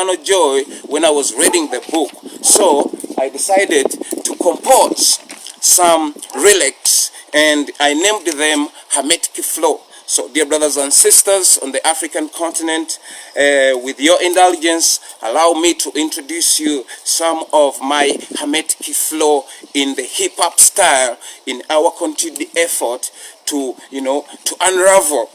joy when I was reading the book. So I decided to compose some relics and I named them Hermetic Flow. So dear brothers and sisters on the African continent, with your indulgence, allow me to introduce you some of my Hermetic flow in the hip-hop style in our continued effort to, to unravel,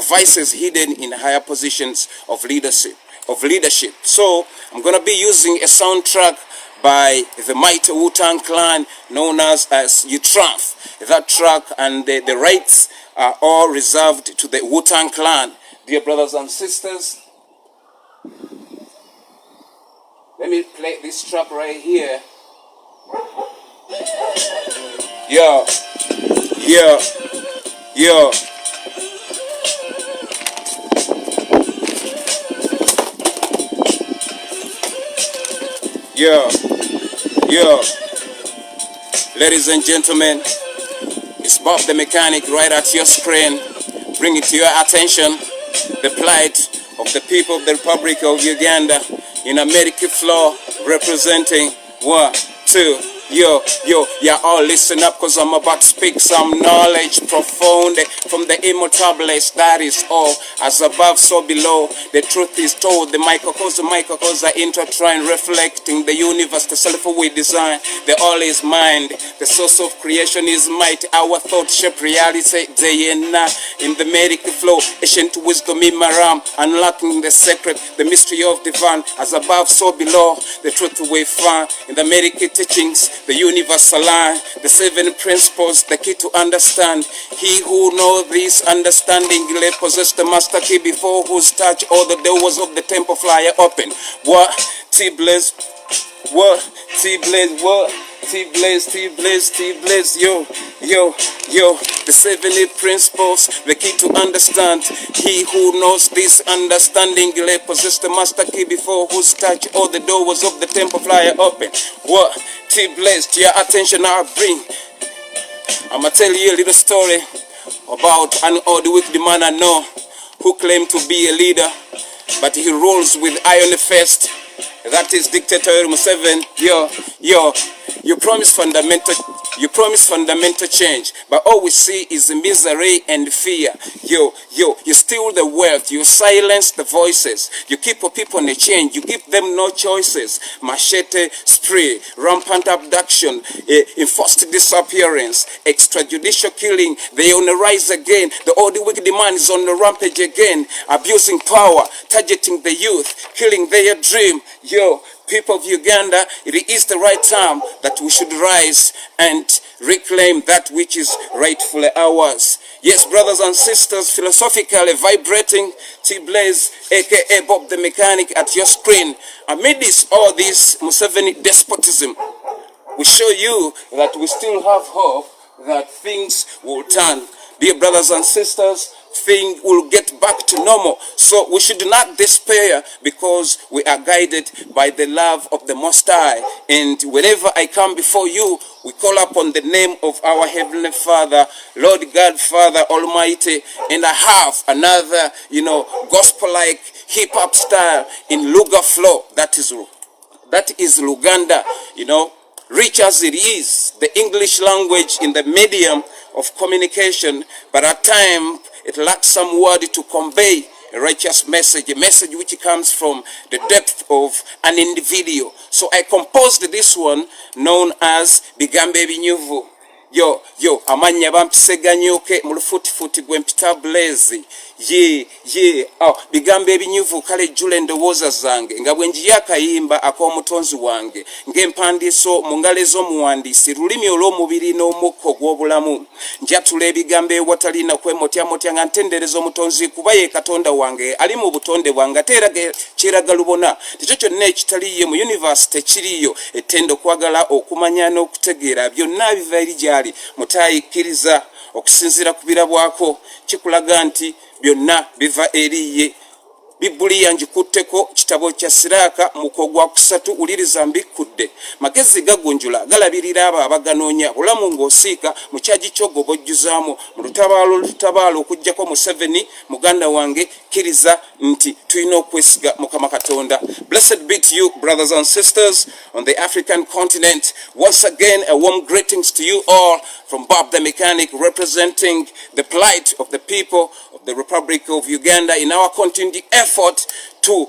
vices hidden in higher positions of leadership. So I'm going to be using a soundtrack by the mighty Wu-Tang Clan known as U-Trump. That track and the rights are all reserved to the Wu-Tang Clan. Dear brothers and sisters, let me play this track right here. Yo. Ladies and gentlemen, it's Bob the Mechanic right at your screen. Bring it to your attention, the plight of the people of the Republic of Uganda in American flow, representing 1, 2, yo, yeah, all listen up, cause I'm about to speak some knowledge profound from the immortables. That is all, as above so below, the truth is told. The microcosm are intertwined, reflecting the universe, the self we design. The all is mind, the source of creation is might. Our thought shape reality day and night. In the medical flow, ancient wisdom in Maram, unlocking the secret, the mystery of divine. As above so below, the truth we find in the medical teachings. The universe align, the 7 principles, the key to understand. He who knows this understanding, will possess the master key before whose touch all the doors of the temple fly open. What? T-Blaze, what? T-Blaze, what? T-Blaze, yo, the 7 principles, the key to understand. He who knows this understanding, will possess the master key before whose touch all the doors of the temple fly open. What? T-Blaze, to your attention I'll bring. I'ma tell you a little story about an old wicked man I know who claimed to be a leader, but he rules with iron fist. That is dictator Museveni. Yo, you promise fundamental change, but all we see is misery and fear. You steal the wealth, you silence the voices, you keep people in a chain, you give them no choices. Machete spree, rampant abduction, enforced disappearance, extrajudicial killing, they on the rise again. The old wicked man is on the rampage again, abusing power, targeting the youth, killing their dream. Yo, people of Uganda, it is the right time that we should rise and reclaim that which is rightfully ours. Yes, brothers and sisters, philosophically vibrating, T-Blaze, aka Bob the Mechanic at your screen. Amidst all this Museveni despotism, we show you that we still have hope that things will turn. Dear brothers and sisters, things will get back to normal. So we should not despair, because we are guided by the love of the Most High. And whenever I come before you, we call upon the name of our Heavenly Father, Lord God, Father Almighty. And I have another, gospel-like hip-hop style in Luga flow. That is Luganda, rich as it is, the English language in the medium of communication, but at times it lacks some word to convey a righteous message, a message which comes from the depth of an individual. So I composed this one known as Bigambe Binyuvu. Yo, amanya bampiseganyuke mu lufuti gwempita Blaze. Bigambe ebinyuvu kale jule ndowooza zange nga bwe njiya akayimba ak'omutonzi wange ng'empandiiso mu ngalo ez'omuwandiisi lulimi olw'omubiri n'omukka ogw'obulamu njatula ebigambo ewatalina kwemotyamotya nga ntendereza omutonzi kuba ye Katonda wange ali mu butonde bwange ate era kiraga lubona tekyo kyonna ekitaliiyo mu universe tekiriyo ettendo okwagala okumanya n'okutegeera byonna biva eri gy'ali mutayikkiriza okusinziira ku birabwako kikulaga nti byonna biva eriye Bibuliya njikutteko kitabo kya Siraaka muko gwa kusatu uliriza mbikudde magezi gagunjula galabirira abo abaganoonya bulamu ng'osiika mu kyaji ky'ogobojjuzaamu mu lutabaalo okuggyako Museveni muganda wange kkiriza nti tulina okwesiga Mukama Katonda. Blessed be to you, brothers and sisters on the African continent. Once again, a warm greetings to you all from Bob the Mechanic, representing the plight of the people of the Republic of Uganda in our continued effort to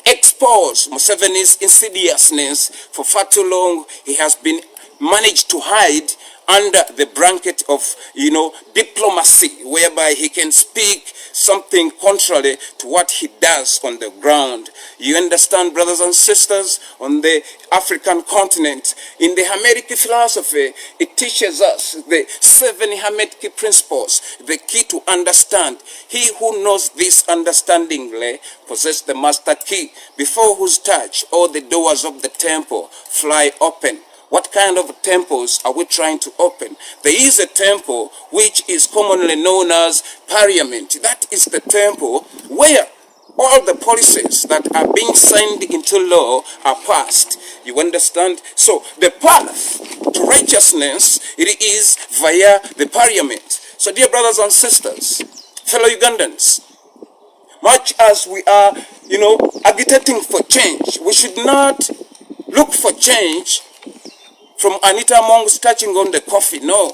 expose Museveni's insidiousness. For far too long, he has been managed to hide under the blanket of, diplomacy, whereby he can speak something contrary to what he does on the ground. You understand, brothers and sisters, on the African continent, in the Hermetic philosophy, it teaches us the 7 Hermetic principles, the key to understand. He who knows this understandingly possesses the master key, before whose touch all the doors of the temple fly open. What kind of temples are we trying to open? There is a temple which is commonly known as Parliament. That is the temple where all the policies that are being signed into law are passed. You understand? So the path to righteousness, it is via the Parliament. So dear brothers and sisters, fellow Ugandans, much as we are, agitating for change, we should not look for change from Anita Mong's touching on the coffee. No.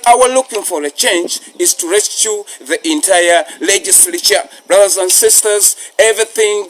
Our looking for a change is to rescue the entire legislature. Brothers and sisters, everything,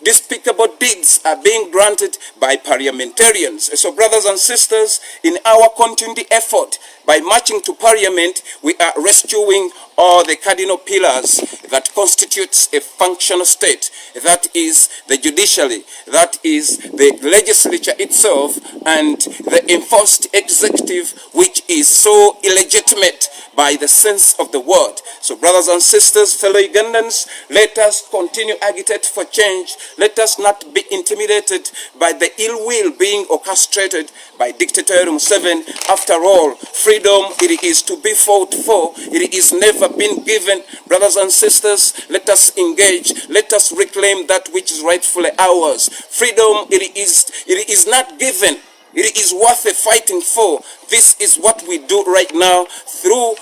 despicable deeds are being granted by parliamentarians. So brothers and sisters, in our continued effort, by marching to Parliament, we are rescuing all the cardinal pillars that constitutes a functional state. That is the judiciary, that is the legislature itself, and the enforced executive, which is so illegitimate by the sense of the word. So brothers and sisters, fellow Ugandans, let us continue agitating for change. Let us not be intimidated by the ill will being orchestrated by dictator Museveni. After all, freedom, it is to be fought for. It is never been given. Brothers and sisters, let us engage. Let us reclaim that which is rightfully ours. Freedom, it is not given. It is worth fighting for. This is what we do right now through,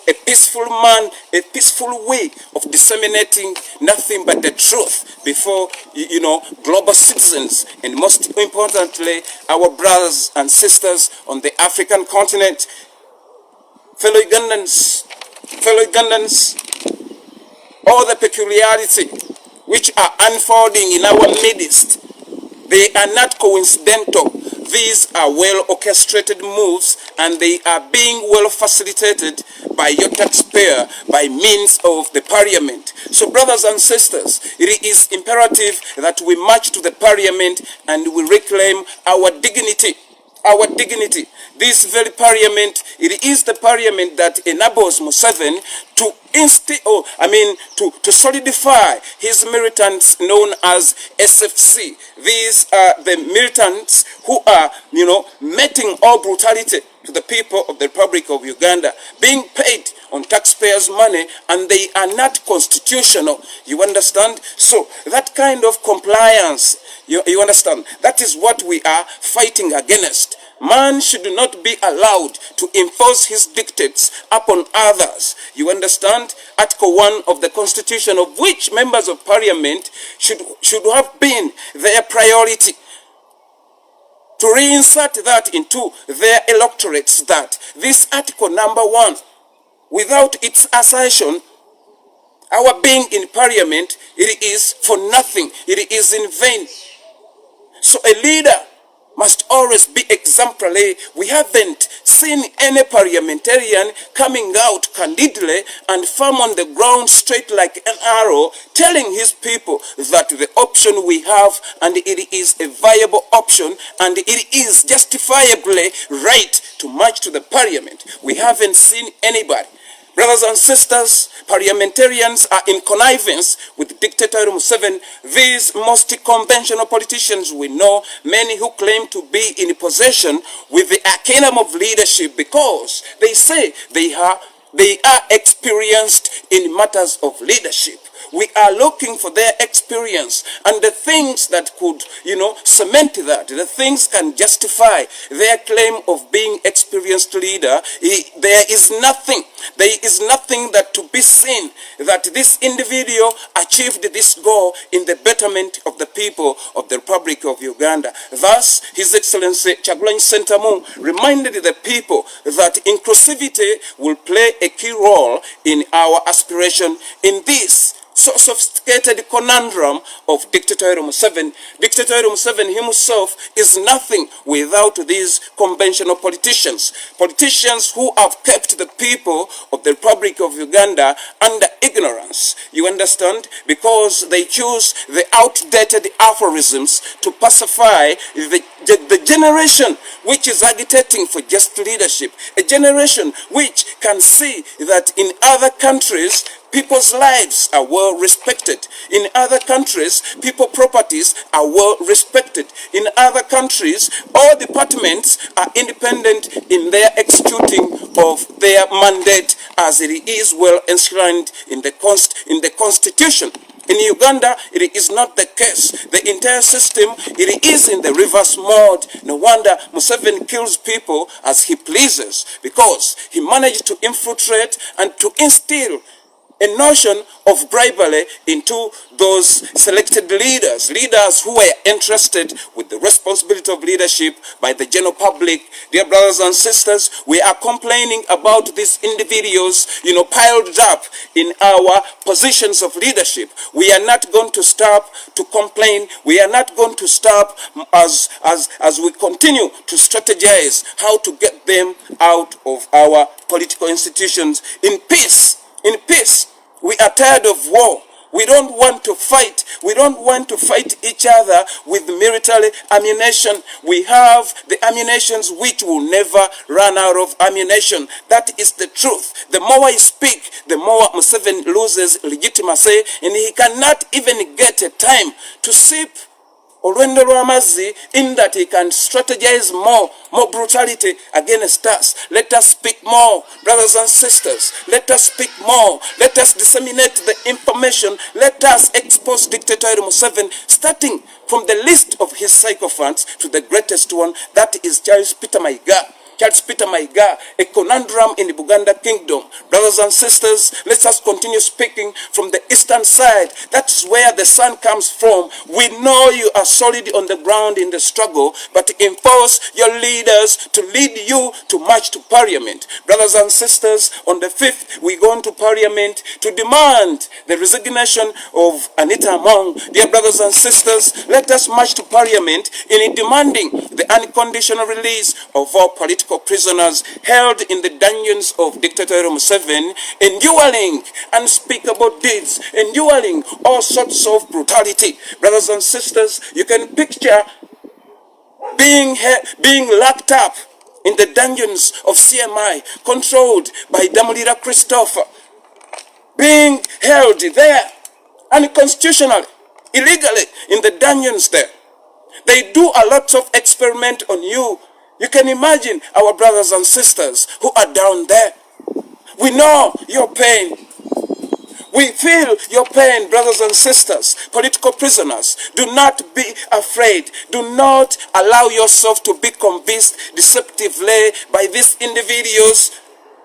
a peaceful way of disseminating nothing but the truth before, global citizens, and most importantly, our brothers and sisters on the African continent. Fellow Ugandans, all the peculiarity which are unfolding in our midst, they are not coincidental. These are well orchestrated moves, and they are being well facilitated by your taxpayer by means of the Parliament. So brothers and sisters, it is imperative that we march to the Parliament and we reclaim our dignity. Our dignity. This very Parliament, it is the Parliament that enables Museveni to solidify his militants known as SFC. These are the militants who are, meting all brutality to the people of the Republic of Uganda, being paid on taxpayers' money, and they are not constitutional. You understand? So that kind of compliance, you understand, that is what we are fighting against. Man should not be allowed to impose his dictates upon others. You understand? Article 1 of the Constitution, of which members of Parliament should have been their priority, to reinsert that into their electorates, that this article number 1, without its assertion, our being in Parliament, it is for nothing. It is in vain. So a leader must always be exemplary. We haven't seen any parliamentarian coming out candidly and firm on the ground straight like an arrow, telling his people that the option we have, and it is a viable option, and it is justifiably right to march to the Parliament. We haven't seen anybody. Brothers and sisters, parliamentarians are in connivance with dictator Museveni. These most conventional politicians we know, many who claim to be in possession with the arcanum of leadership because they say they are experienced in matters of leadership. We are looking for their experience and the things that could, cement that. The things can justify their claim of being experienced leader. There is nothing that to be seen that this individual achieved this goal in the betterment of the people of the Republic of Uganda. Thus, His Excellency Kyagulanyi Ssentamu reminded the people that inclusivity will play a key role in our aspiration in this so sophisticated conundrum of Dictator Museveni. Dictator Museveni himself is nothing without these conventional politicians. Politicians who have kept the people of the Republic of Uganda under ignorance. You understand? Because they choose the outdated aphorisms to pacify the generation which is agitating for just leadership. A generation which can see that in other countries people's lives are well respected. In other countries, people's properties are well respected. In other countries, all departments are independent in their executing of their mandate as it is well enshrined in the Constitution. In Uganda, it is not the case. The entire system, it is in the reverse mode. No wonder Museveni kills people as he pleases, because he managed to infiltrate and to instill a notion of bribery into those selected leaders who were entrusted with the responsibility of leadership by the general public. Dear brothers and sisters, we are complaining about these individuals, piled up in our positions of leadership. We are not going to stop to complain. We are not going to stop as we continue to strategize how to get them out of our political institutions in peace. In peace. We are tired of war. We don't want to fight. We don't want to fight each other with military ammunition. We have the ammunitions which will never run out of ammunition. That is the truth. The more I speak, the more Museveni loses legitimacy, and he cannot even get a time to sip olwendo lw'amazzi, in that he can strategize more brutality against us. Let us speak more, brothers and sisters. Let us speak more. Let us disseminate the information. Let us expose Dictator Museveni, starting from the least of his sycophants to the greatest one, that is Charles Peter Mayiga. Charles Peter Mayiga, a conundrum in the Buganda kingdom. Brothers and sisters, let us continue speaking from the eastern side. That's where the sun comes from. We know you are solid on the ground in the struggle, but enforce your leaders to lead you to march to parliament. Brothers and sisters, on the 5th, we go into parliament to demand the resignation of Anita Among. Dear brothers and sisters, let us march to parliament in demanding the unconditional release of all political prisoners held in the dungeons of Dictator Museveni, enduring unspeakable deeds, enduring all sorts of brutality. Brothers and sisters, you can picture being locked up in the dungeons of CMI, controlled by Damulira Christopher, being held there unconstitutionally, illegally in the dungeons there. They do a lot of experiment on you. You can imagine our brothers and sisters who are down there. We know your pain. We feel your pain, brothers and sisters. Political prisoners, do not be afraid. Do not allow yourself to be convinced deceptively by these individuals,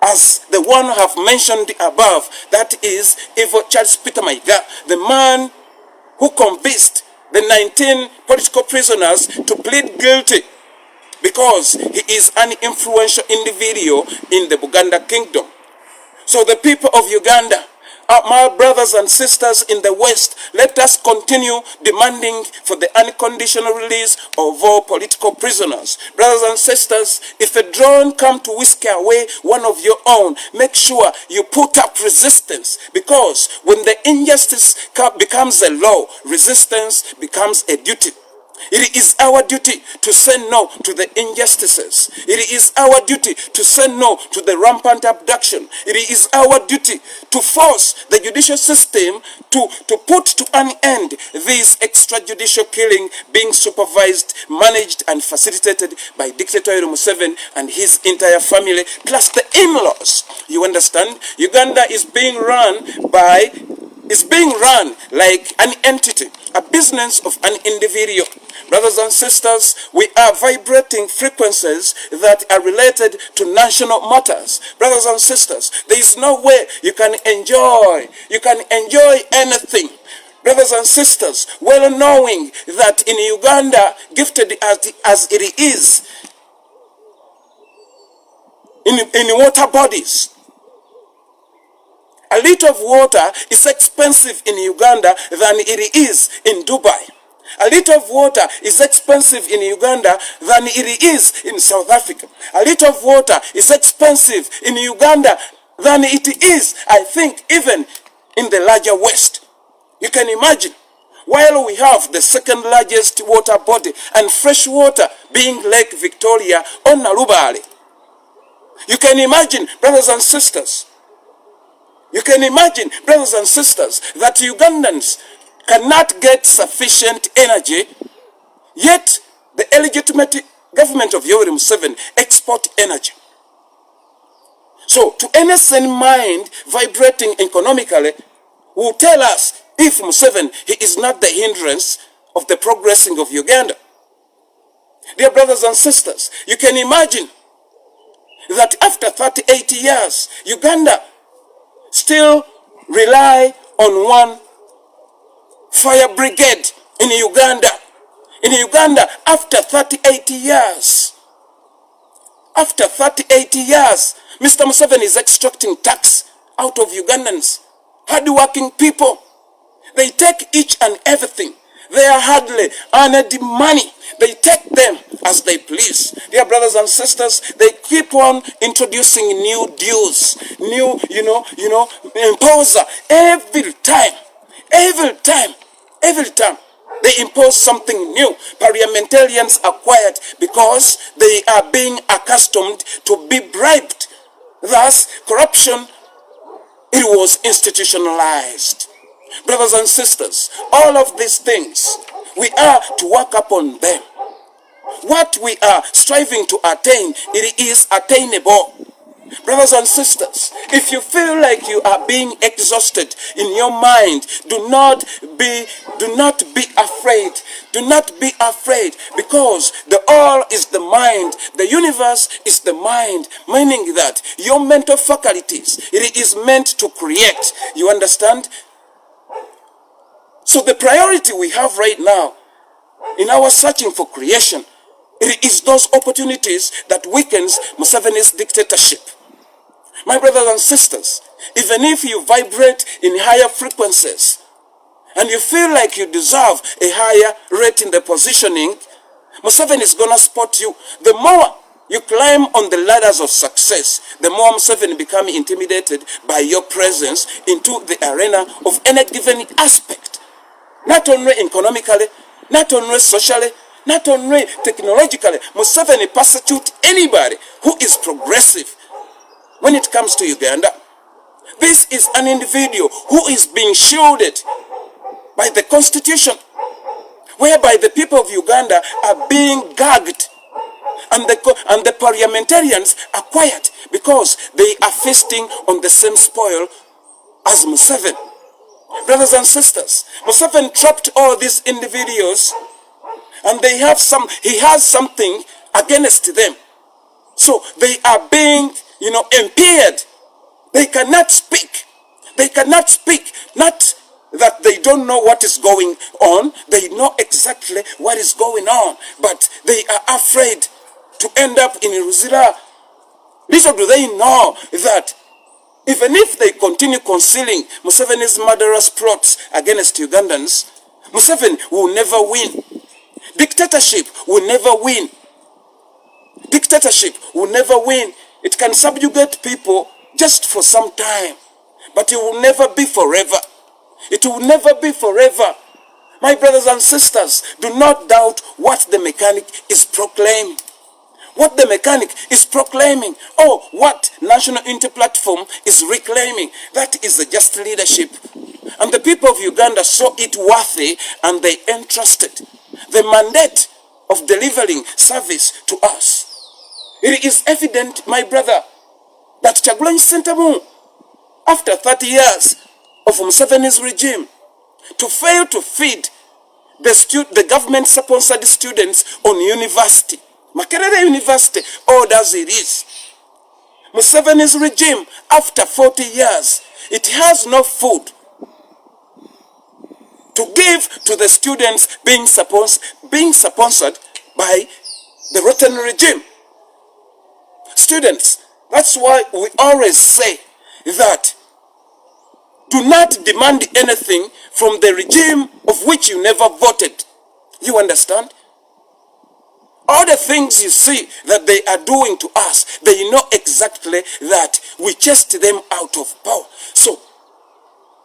as the one I have mentioned above. That is evil Charles Peter Mayiga, the man who convinced the 19 political prisoners to plead guilty, because he is an influential individual in the Buganda kingdom. So the people of Uganda, my brothers and sisters in the West, let us continue demanding for the unconditional release of all political prisoners. Brothers and sisters, if a drone comes to whisk away one of your own, make sure you put up resistance, because when the injustice becomes a law, resistance becomes a duty. It is our duty to say no to the injustices. It is our duty to say no to the rampant abduction. It is our duty to force the judicial system to put to an end this extrajudicial killing being supervised, managed and facilitated by Dictator Museveni and his entire family, plus the in-laws. You understand? Uganda is being run by is being run like an entity, a business of an individual. Brothers and sisters, we are vibrating frequencies that are related to national matters. Brothers and sisters, there is no way you can enjoy anything. Brothers and sisters, well knowing that in Uganda, gifted as it is in water bodies, a liter of water is expensive in Uganda than it is in Dubai. A liter of water is expensive in Uganda than it is in South Africa. A liter of water is expensive in Uganda than it is, I think, even in the larger West. You can imagine, while we have the second largest water body and fresh water being Lake Victoria on Narubale. You can imagine, brothers and sisters, that Ugandans cannot get sufficient energy, yet the illegitimate government of Yoweri Museveni export energy. So, to any sane mind vibrating economically will tell us if Museveni, he is not the hindrance of the progressing of Uganda. Dear brothers and sisters, you can imagine that after 38 years, Uganda still rely on one fire brigade in Uganda. In Uganda, after 38 years, Mr. Museveni is extracting tax out of Ugandans, hard-working people. They take each and everything. They are hardly earned money. They take them as they please. Dear brothers and sisters, they keep on introducing new dues, new, imposer every time. They impose something new. Parliamentarians are quiet because they are being accustomed to be bribed. Thus, corruption, it was institutionalized. Brothers and sisters, all of these things, we are to work upon them. What we are striving to attain, it is attainable. Brothers and sisters, if you feel like you are being exhausted in your mind, do not be afraid. Do not be afraid, because the all is the mind. The universe is the mind, meaning that your mental faculties, it is meant to create. You understand? So the priority we have right now in our searching for creation, it is those opportunities that weakens Museveni's dictatorship. My brothers and sisters, even if you vibrate in higher frequencies and you feel like you deserve a higher rate in the positioning, Museveni is going to spot you. The more you climb on the ladders of success, the more Museveni become intimidated by your presence into the arena of any given aspect. Not only economically, not only socially, not only technologically. Museveni persecutes anybody who is progressive. When it comes to Uganda, this is an individual who is being shielded by the constitution, whereby the people of Uganda are being gagged, and the parliamentarians are quiet because they are feasting on the same spoil as Museveni. Brothers and sisters, Museveni trapped all these individuals, and he has something against them. So they are being, impaired. They cannot speak. Not that they don't know what is going on. They know exactly what is going on. But they are afraid to end up in Ruzira. Little do they know that even if they continue concealing Museveni's murderous plots against Ugandans, Museveni will never win. Dictatorship will never win. Dictatorship will never win. It can subjugate people just for some time, but it will never be forever. It will never be forever. My brothers and sisters, do not doubt what the mechanic is proclaiming. What the mechanic is proclaiming, or what National Unity Platform is reclaiming, that is the just leadership. And the people of Uganda saw it worthy, and they entrusted the mandate of delivering service to us. It is evident, my brother, that Kyagulanyi Ssentamu, after 30 years, of Museveni's regime to fail to feed the government-sponsored students on university. Makerere University, old as it is. Museveni's regime, after 40 years, it has no food to give to the students being sponsored by the rotten regime. Students, that's why we always say that do not demand anything from the regime of which you never voted. You understand? All the things you see that they are doing to us, they know exactly that we chased them out of power. So,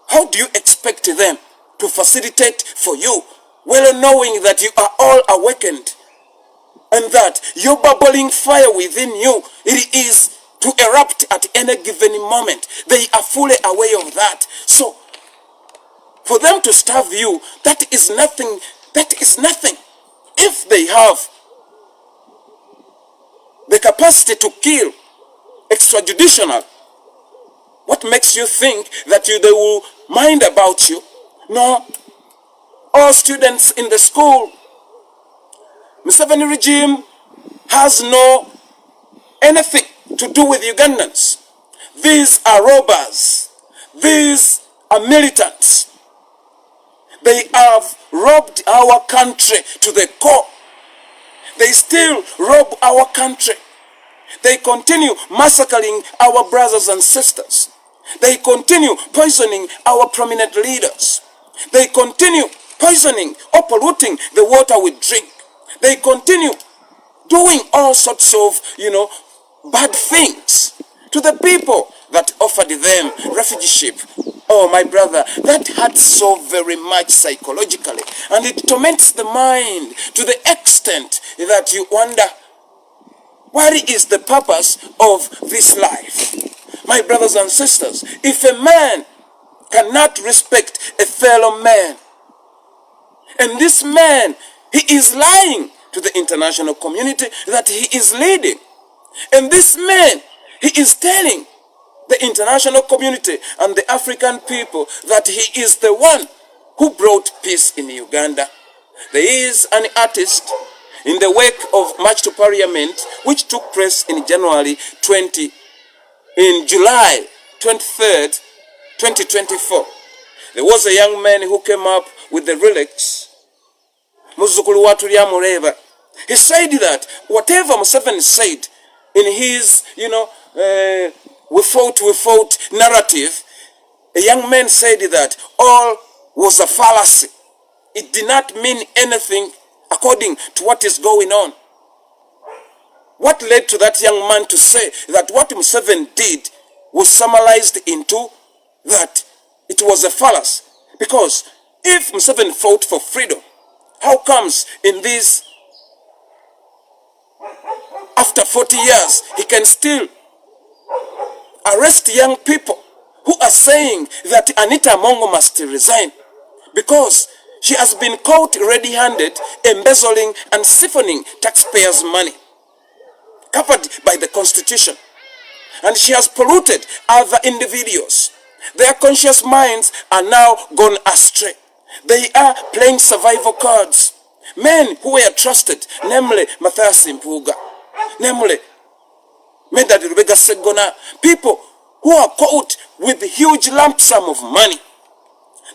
how do you expect them to facilitate for you, well knowing that you are all awakened and that your bubbling fire within you, it is to erupt at any given moment? They are fully aware of that. So, for them to starve you, that is nothing. That is nothing. If they have the capacity to kill extrajudicial, what makes you think that they will mind about you? No. All students in the school, Museveni regime has no anything to do with Ugandans. These are robbers. These are militants. They have robbed our country to the core. They still rob our country. They continue massacring our brothers and sisters. They continue poisoning our prominent leaders. They continue poisoning or polluting the water we drink. They continue doing all sorts of, bad things to the people that offered them refugee-ship. Oh, my brother, that hurts so very much psychologically, and it torments the mind to the extent that you wonder, what is the purpose of this life? My brothers and sisters, if a man cannot respect a fellow man, and this man, he is lying to the international community that he is leading, and this man, he is telling the international community and the African people that he is the one who brought peace in Uganda. There is an artist in the wake of March to Parliament, which took place in July 23rd, 2024. There was a young man who came up with the lyrics, Muzukulu watu lya mureba. He said that whatever Museveni said in his, we fought narrative, a young man said that all was a fallacy. It did not mean anything according to what is going on. What led to that young man to say that what Museveni did was summarized into that it was a fallacy? Because if Museveni fought for freedom, how comes in this, after 40 years, he can still arrest young people who are saying that Anita Mongo must resign because she has been caught ready-handed embezzling and siphoning taxpayers' money covered by the Constitution, and she has polluted other individuals. Their conscious minds are now gone astray. They are playing survival cards. Men who were trusted, namely Matthias Mpuga, namely Medad Rubega Segona, people who are caught with huge lump sum of money.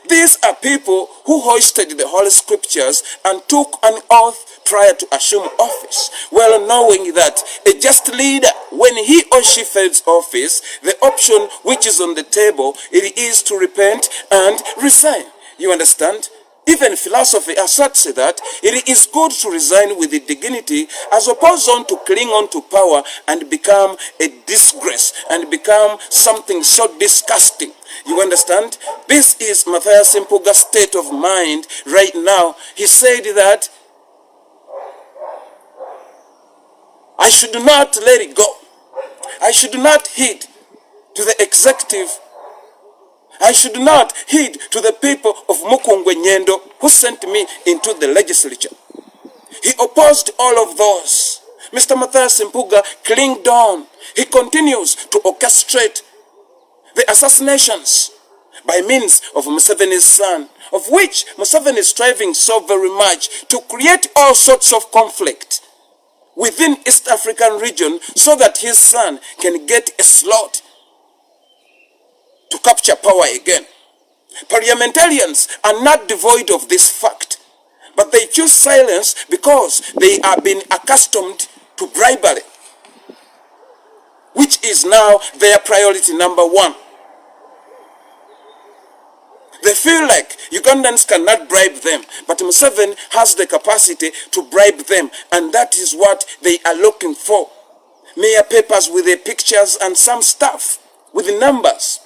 These are people who hoisted the Holy Scriptures and took an oath prior to assume office, well knowing that a just leader, when he or she fails office, the option which is on the table, it is to repent and resign. You understand? Even philosophy asserts that it is good to resign with dignity as opposed to cling on to power and become a disgrace and become something so disgusting. You understand? This is Matthias Mpuga's state of mind right now. He said that I should not let it go. I should not heed to the executive. I should not heed to the people of Mukungwe Nyendo who sent me into the legislature. He opposed all of those. Mr. Matthias Mpuga clinged on. He continues to orchestrate the assassinations by means of Museveni's son, of which Museveni is striving so very much to create all sorts of conflict within East African region so that his son can get a slot to capture power again. Parliamentarians are not devoid of this fact, but they choose silence because they are being accustomed to bribery, which is now their priority number one. They feel like Ugandans cannot bribe them, but Museveni has the capacity to bribe them, and that is what they are looking for. Mere papers with the pictures and some stuff with the numbers.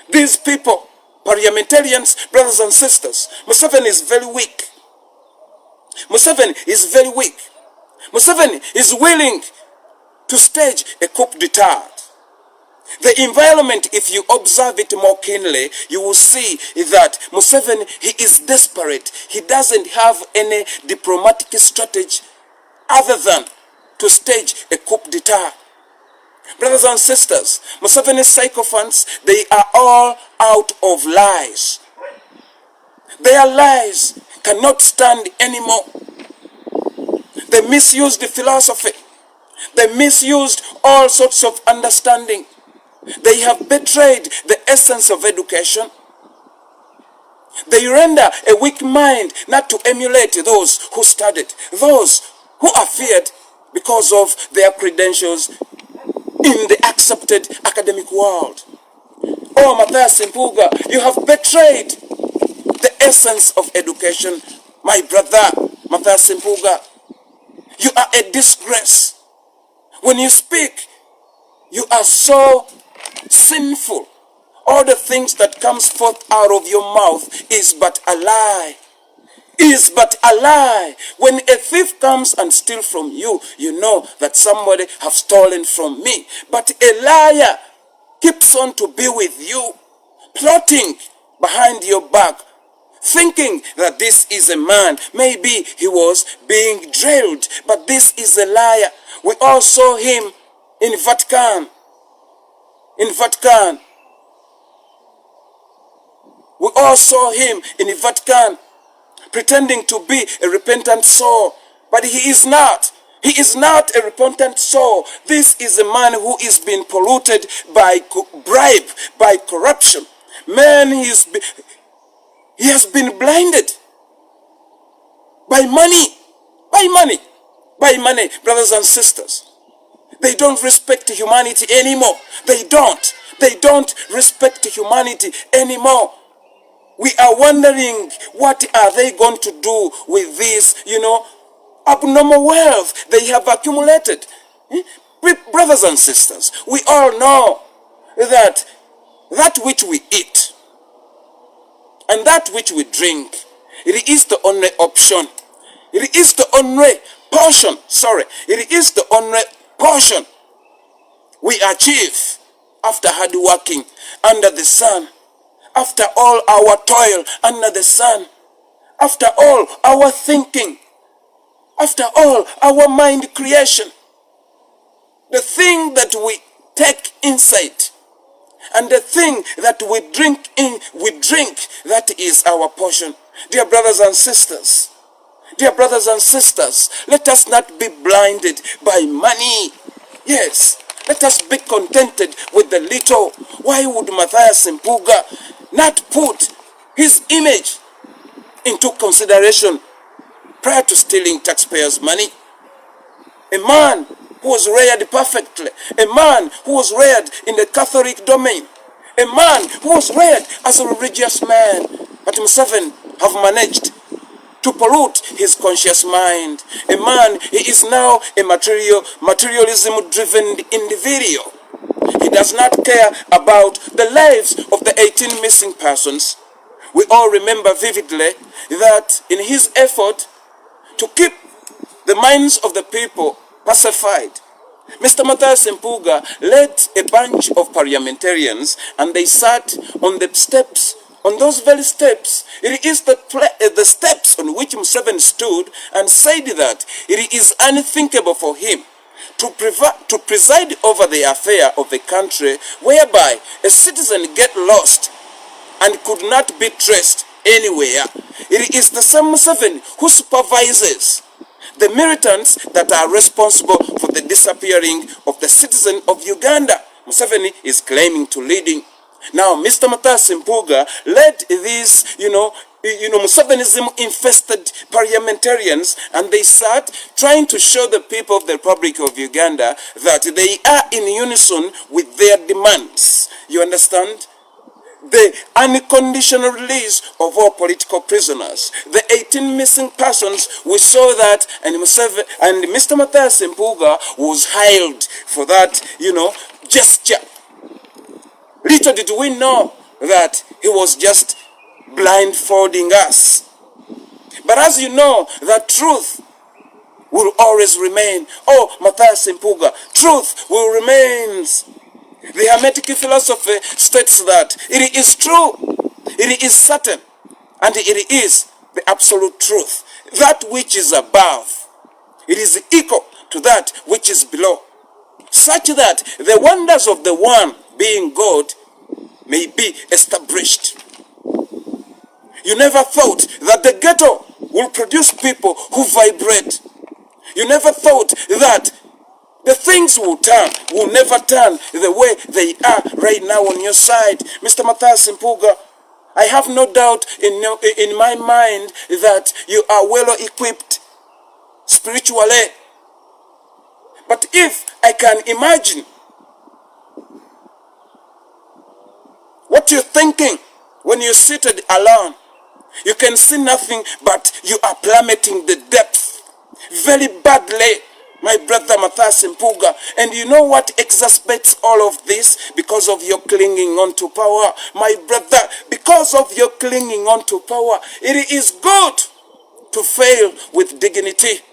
These people, parliamentarians, brothers and sisters, Museveni is very weak. Museveni is very weak. Museveni is willing to stage a coup d'etat. The environment, if you observe it more keenly, you will see that Museveni, he is desperate. He doesn't have any diplomatic strategy other than to stage a coup d'etat. Brothers and sisters, Museveni's sycophants, they are all out of lies. Their lies cannot stand anymore. They misused the philosophy. They misused all sorts of understanding. They have betrayed the essence of education. They render a weak mind not to emulate those who studied, those who are feared because of their credentials in the accepted academic world. Oh, Matthias Mpuga, you have betrayed the essence of education. My brother, Matthias Mpuga, you are a disgrace. When you speak, you are so sinful. All the things that comes forth out of your mouth is but a lie. Is but a lie. When a thief comes and steals from you, you know that somebody have stolen from me. But a liar keeps on to be with you, plotting behind your back, thinking that this is a man. Maybe he was being drilled, but this is a liar. We all saw him in Vatican. In Vatican. We all saw him in the Vatican pretending to be a repentant soul, but he is not. He is not a repentant soul. This is a man who is being polluted by bribe, by corruption. Man, he has been blinded by money, by money, by money, brothers and sisters. They don't respect humanity anymore. They don't. They don't respect humanity anymore. We are wondering, what are they going to do with this, abnormal wealth they have accumulated? Brothers and sisters, we all know that which we eat and that which we drink, it is the only option. It is the only portion. It is the only portion we achieve after hard working under the sun. After all our toil under the sun, after all our thinking, after all our mind creation, the thing that we take inside and the thing that we drink, that is our portion. Dear brothers and sisters, let us not be blinded by money. Yes, let us be contented with the little. Why would Matthias Mpuga not put his image into consideration prior to stealing taxpayers' money? A man who was reared perfectly, a man who was reared in the Catholic domain, a man who was reared as a religious man, but Museveni have managed to pollute his conscious mind. A man, he is now a materialism-driven individual. He does not care about the lives of the 18 missing persons. We all remember vividly that in his effort to keep the minds of the people pacified, Mr. Matthias Mpuga led a bunch of parliamentarians and they sat on the steps, on those very steps. It is the steps on which Museveni stood and said that it is unthinkable for him to preside over the affair of the country, whereby a citizen get lost and could not be traced anywhere. It is the same Museveni who supervises the militants that are responsible for the disappearing of the citizen of Uganda. Museveni is claiming to leading. Now, Mr. Mathias Mpuuga led these, Musevenism-infested parliamentarians, and they sat trying to show the people of the Republic of Uganda that they are in unison with their demands. You understand? The unconditional release of all political prisoners, the 18 missing persons, we saw that, and Mr. Mathias Mpuuga was hailed for that, gesture. Little did we know that he was just blindfolding us. But as you know, that truth will always remain. Oh, Mathias Mpuuga, truth will remain. The Hermetic philosophy states that it is true, it is certain, and it is the absolute truth. That which is above, it is equal to that which is below, such that the wonders of the one being God may be established. You never thought that the ghetto will produce people who vibrate. You never thought that the things will never turn the way they are right now on your side. Mr. Mathias Mpuuga, I have no doubt in my mind that you are well equipped spiritually. But if I can imagine what you're thinking when you're seated alone, you can see nothing but you are plummeting the depth very badly. My brother Mathias Mpuuga, and you know what exacerbates all of this? Because of your clinging on to power. My brother, because of your clinging on to power, it is good to fail with dignity.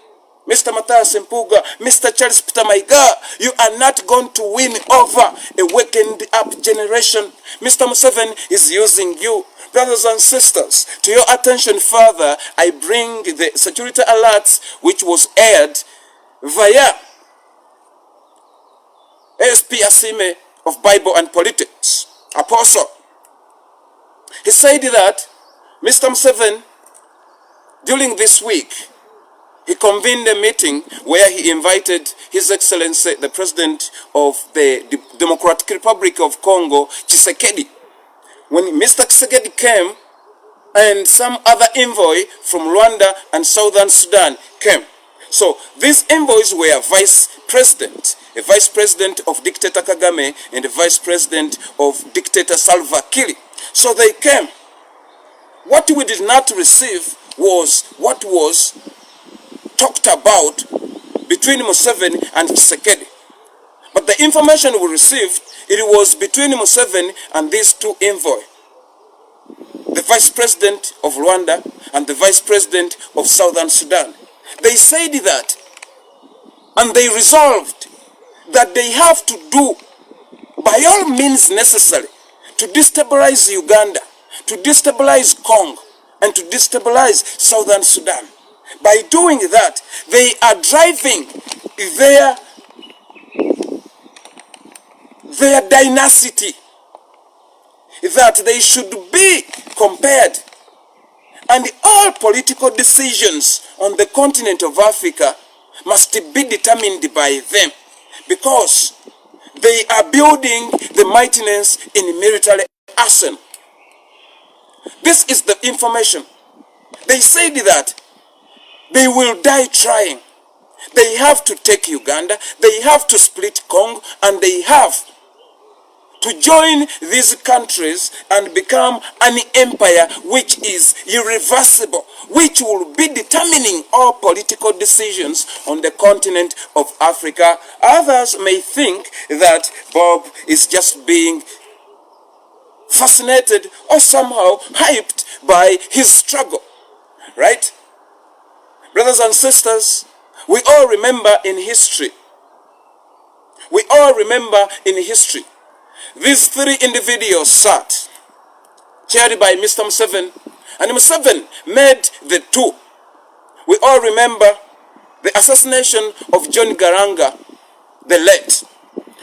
Mr. Mathias Mpuuga, Mr. Charles Peter Maiga, you are not going to win over a wakened up generation. Mr. Museveni is using you. Brothers and sisters, to your attention further, I bring the security alerts which was aired via ASP Asime of Bible and Politics, Apostle. He said that Mr. Museveni, during this week, he convened a meeting where he invited His Excellency, the President of the Democratic Republic of Congo, Tshisekedi. When Mr. Tshisekedi came, and some other envoy from Rwanda and Southern Sudan came. So these envoys were vice president, a vice president of dictator Kagame and a vice president of dictator Salva Kiir. So they came. What we did not receive was what was talked about between Museveni and Tshisekedi. But the information we received, it was between Museveni and these two envoys, the vice president of Rwanda and the vice president of Southern Sudan. They said that, and they resolved that they have to do by all means necessary to destabilize Uganda, to destabilize Congo, and to destabilize Southern Sudan. By doing that, they are driving their dynasty, that they should be compared. And all political decisions on the continent of Africa must be determined by them, because they are building the mightiness in military arsenal. This is the information. They said that they will die trying. They have to take Uganda, they have to split Congo, and they have to join these countries and become an empire which is irreversible, which will be determining all political decisions on the continent of Africa. Others may think that Bob is just being fascinated or somehow hyped by his struggle, right? Brothers and sisters, we all remember in history, these three individuals sat, chaired by Mr. Museveni, and Museveni made the two. We all remember the assassination of John Garanga the late.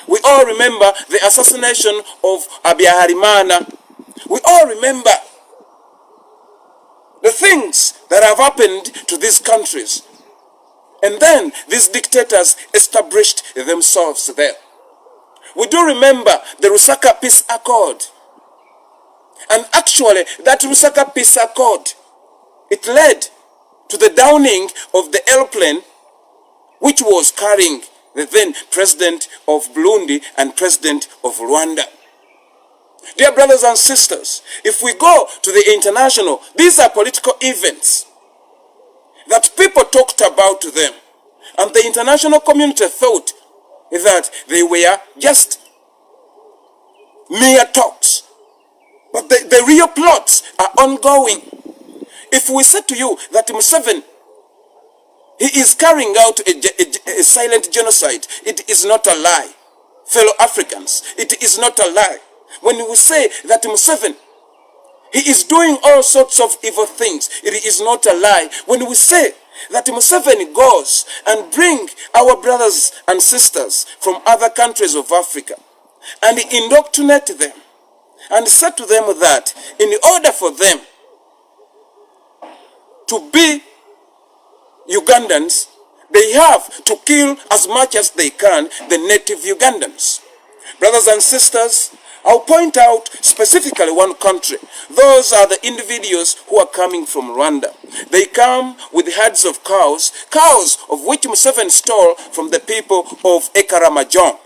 We all remember the assassination of Habyarimana. We all remember the things that have happened to these countries. And then these dictators established themselves there. We do remember the Lusaka Peace Accord. And actually, that Lusaka Peace Accord, it led to the downing of the airplane which was carrying the then president of Burundi and president of Rwanda. Dear brothers and sisters, if we go to the international, these are political events that people talked about to them. And the international community thought that they were just mere talks. But the real plots are ongoing. If we say to you that Museveni, he is carrying out a silent genocide, it is not a lie. Fellow Africans, it is not a lie. When we say that Museveni, he is doing all sorts of evil things, it is not a lie. When we say that Museveni goes and bring our brothers and sisters from other countries of Africa and indoctrinate them and say to them that in order for them to be Ugandans, they have to kill as much as they can the native Ugandans. Brothers and sisters, I'll point out specifically one country. Those are the individuals who are coming from Rwanda. They come with herds of cows of which Museveni stole from the people of Ekimala.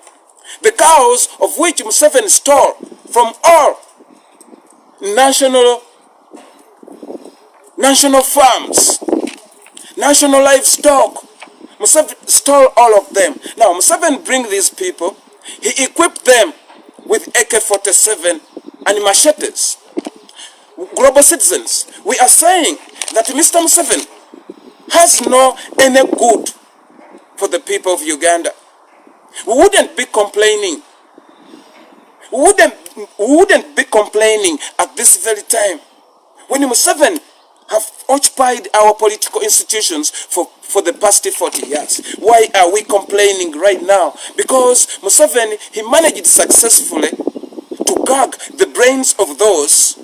The cows of which Museveni stole from all national farms, national livestock. Museveni stole all of them. Now Museveni bring these people, he equipped them with AK-47 and machetes. Global citizens, we are saying that Mr. Museveni has no any good for the people of Uganda. We wouldn't be complaining. We wouldn't be complaining at this very time when Museveni have occupied our political institutions for the past 40 years. Why are we complaining right now? Because Museveni, he managed successfully to gag the brains of those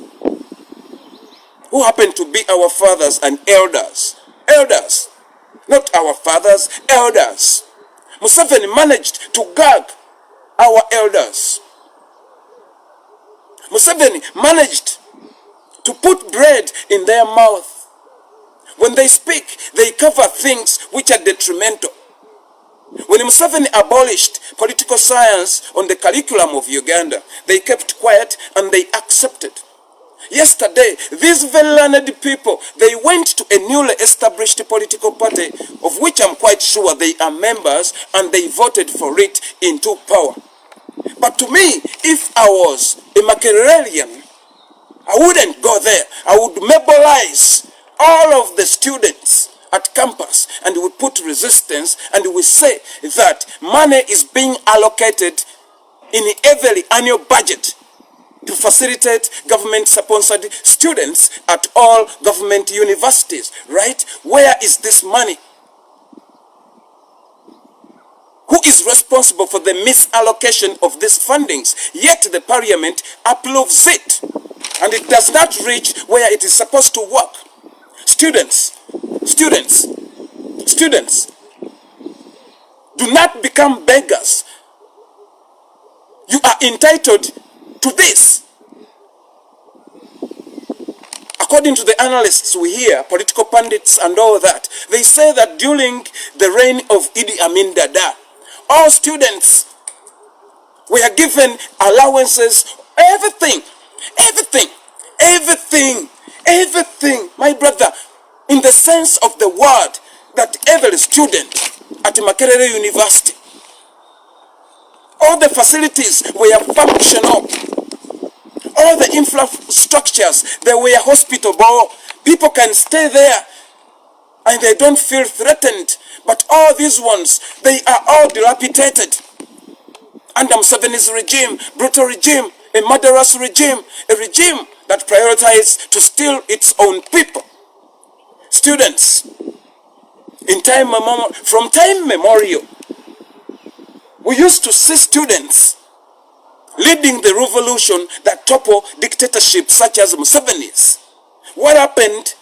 who happen to be our fathers and elders. Elders, not our fathers, elders. Museveni managed to gag our elders. Museveni managed to put bread in their mouth. When they speak, they cover things which are detrimental. When Museveni abolished political science on the curriculum of Uganda, they kept quiet and they accepted. Yesterday, these very learned people, they went to a newly established political party, of which I'm quite sure they are members, and they voted for it into power. But to me, if I was a Machiavellian, I wouldn't go there. I would mobilize all of the students at campus and we put resistance and we say that money is being allocated in every annual budget to facilitate government-sponsored students at all government universities, right? Where is this money? Who is responsible for the misallocation of these fundings? Yet the parliament approves it. And it does not reach where it is supposed to work. Students, do not become beggars. You are entitled to this. According to the analysts we hear, political pundits and all that, they say that during the reign of Idi Amin Dada, all students were given allowances, everything, my brother, in the sense of the word, that every student at Makerere University, all the facilities were functional, all the infrastructures, they were hospitable, people can stay there and they don't feel threatened. But all these ones, they are all dilapidated under Museveni's regime, brutal regime, a murderous regime, a regime that prioritizes to steal its own people. Students, from time memorial, We used to see students leading the revolution that topple dictatorships such as Museveni's. What happened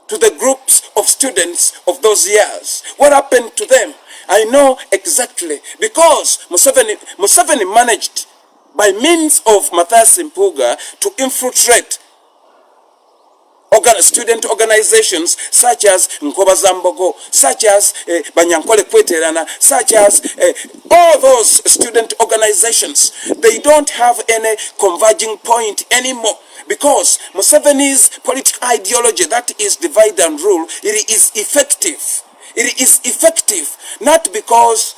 to the groups of students of those years? What happened to them? I know exactly, because Museveni managed by means of Matthias Mpuuga to infiltrate student organizations such as Nkoba Zambogo, such as Banyankole Kweterana, such as all those student organizations. They don't have any converging point anymore, because Museveni's political ideology, that is divide and rule, it is effective. It is effective not because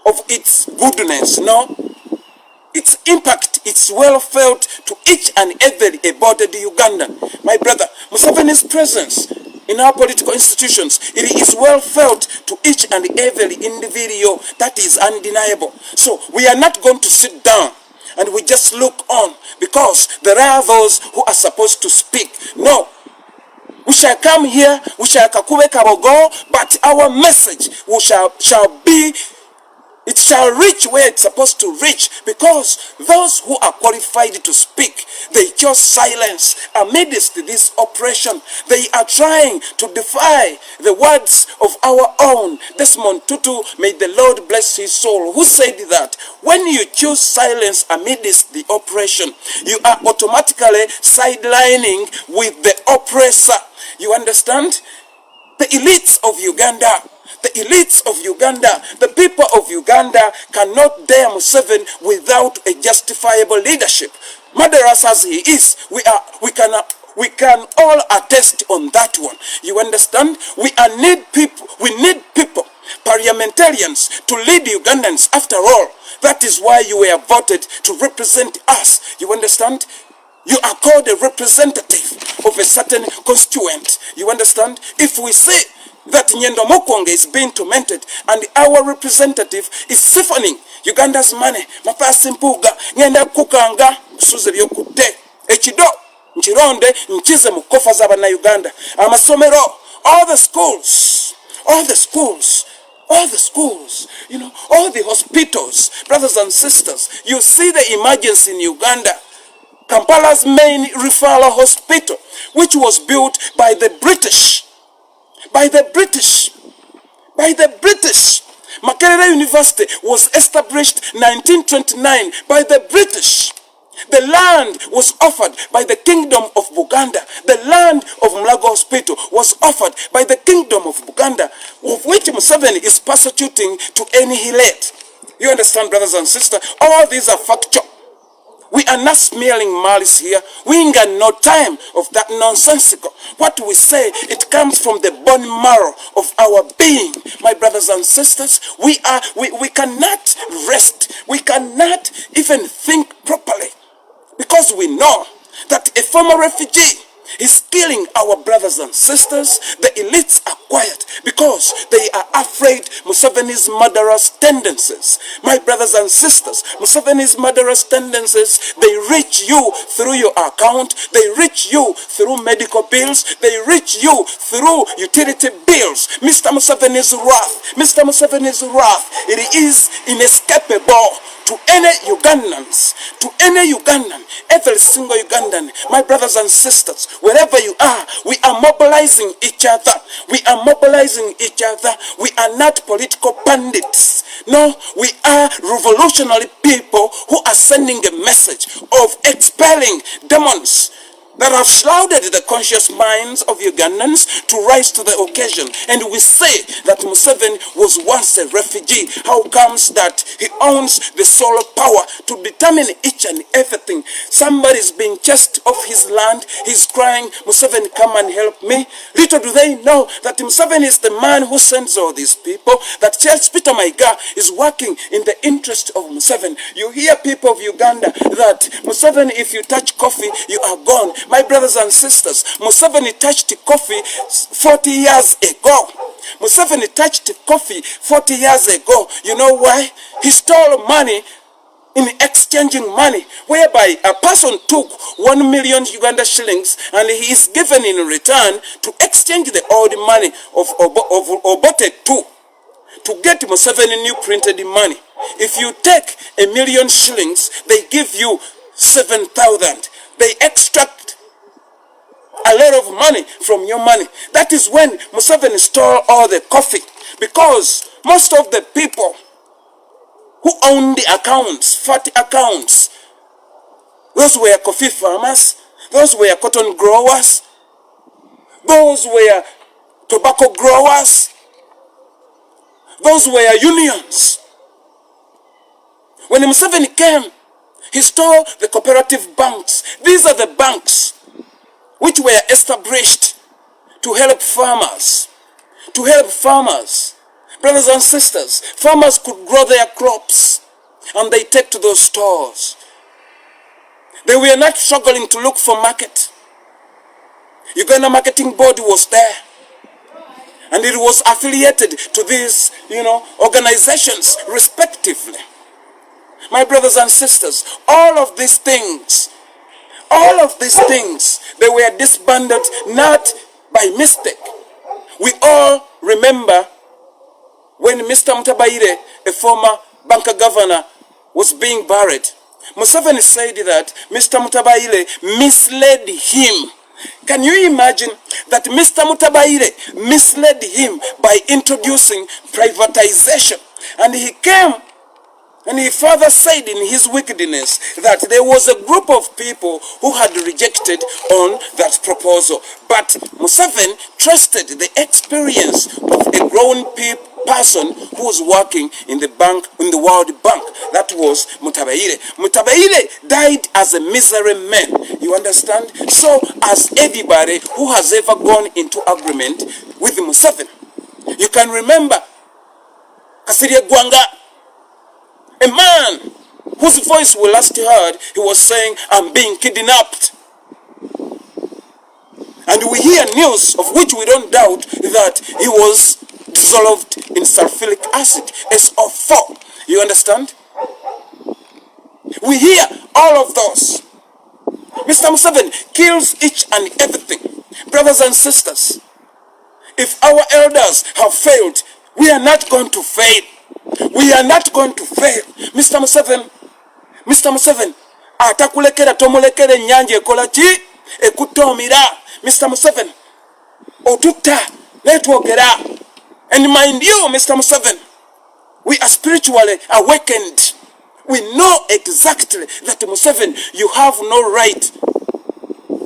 of its goodness, no. Its impact, it's well felt to each and every embodied Ugandan. My brother, Museveni's presence in our political institutions, it is well felt to each and every individual. That is undeniable. So we are not going to sit down and we just look on because there are those who are supposed to speak. No. We shall come here, we shall kakube kabogo, but our message shall be, it shall reach where it's supposed to reach, because those who are qualified to speak, they chose silence amidst this oppression. They are trying to defy the words of our own Desmond Tutu, may the Lord bless his soul, who said that when you choose silence amidst the oppression, you are automatically sidelining with the oppressor. You understand? The elites of Uganda, the people of Uganda cannot dare Museveni without a justifiable leadership. Murderous as he is, we can all attest on that one. You understand? We need people, parliamentarians, to lead Ugandans after all. That is why you were voted to represent us. You understand? You are called a representative of a certain constituent. You understand? If we say that Nyendo Mukonge is being tormented and our representative is siphoning Uganda's money, Matthias Mpuuga, ngenda kukanga kusuze byokute ekido nchironde nchize mu kofa z'abana Uganda, amasomero, all the schools, you know, all the hospitals, brothers and sisters. You see the emergency in Uganda. Kampala's main referral hospital, which was built by the British. Makerere University was established 1929 by the British. The land was offered by the Kingdom of Buganda. The land of Mulago Hospital was offered by the Kingdom of Buganda, of which Museveni is persecuting to annihilate. You understand, brothers and sisters? All these are factual. We are not smearing malice here. We ain't got no time of that nonsensical. What we say, it comes from the bone marrow of our being. My brothers and sisters, we cannot rest. We cannot even think properly, because we know that a former refugee is killing our brothers and sisters. The elites are quiet because they are afraid Museveni's murderous tendencies. My brothers and sisters, Museveni's murderous tendencies, they reach you through your account, they reach you through medical bills, they reach you through utility bills. Mr. Museveni's wrath, it is inescapable to any Ugandans, every single Ugandan. My brothers and sisters, wherever you are, we are mobilizing each other. We are not political bandits. No, we are revolutionary people who are sending a message of expelling demons that have shrouded the conscious minds of Ugandans to rise to the occasion. And we say that Museveni was once a refugee. How comes that he owns the sole power to determine each and everything? Somebody's being chased off his land. He's crying, Museveni, come and help me. Little do they know that Museveni is the man who sends all these people, that Charles Peter Maiga is working in the interest of Museveni. You hear people of Uganda that Museveni, if you touch coffee, you are gone. My brothers and sisters, Museveni touched coffee 40 years ago. Museveni touched coffee 40 years ago. You know why? He stole money in exchanging money, whereby a person took 1 million Uganda shillings and he is given in return to exchange the old money of Obote 2. to get Museveni new printed money. If you take 1 million shillings, they give you 7,000. They extract a lot of money from your money. That is when Museveni stole all the coffee, because most of the people who own the accounts, fat accounts, those were coffee farmers, those were cotton growers, those were tobacco growers, those were unions. When Museveni came, he stole the cooperative banks. These are the banks which were established to help farmers. To help farmers. Brothers and sisters, farmers could grow their crops and they take to those stores. They were not struggling to look for market. Uganda Marketing Board was there. And it was affiliated to these, organizations respectively. My brothers and sisters, all of these things, they were disbanded not by mistake. We all remember when Mr. Mutabaire, a former banker governor, was being buried. Museveni said that Mr. Mutabaire misled him. Can you imagine that Mr. Mutabaire misled him by introducing privatization? And he came and he further said in his wickedness that there was a group of people who had rejected on that proposal. But Museveni trusted the experience of a grown person who was working in the bank, in the World Bank. That was Mutabaire. Mutabaire died as a miserable man. You understand? So as everybody who has ever gone into agreement with Museveni, you can remember Kasirye Gwanga, a man whose voice we last heard, he was saying, I'm being kidnapped. And we hear news of which we don't doubt that he was dissolved in sulfuric acid, SO4. You understand? We hear all of those. Mr. Museveni kills each and everything. Brothers and sisters, if our elders have failed, we are not going to fail. We are not going to fail. Mr. Museveni, atakulekera tomulekere nyanje ekola ki? Ekutomira. Mr. Museveni, otutta netwogera. And mind you, Mr. Museveni, we are spiritually awakened. We know exactly that, Museveni, you have no right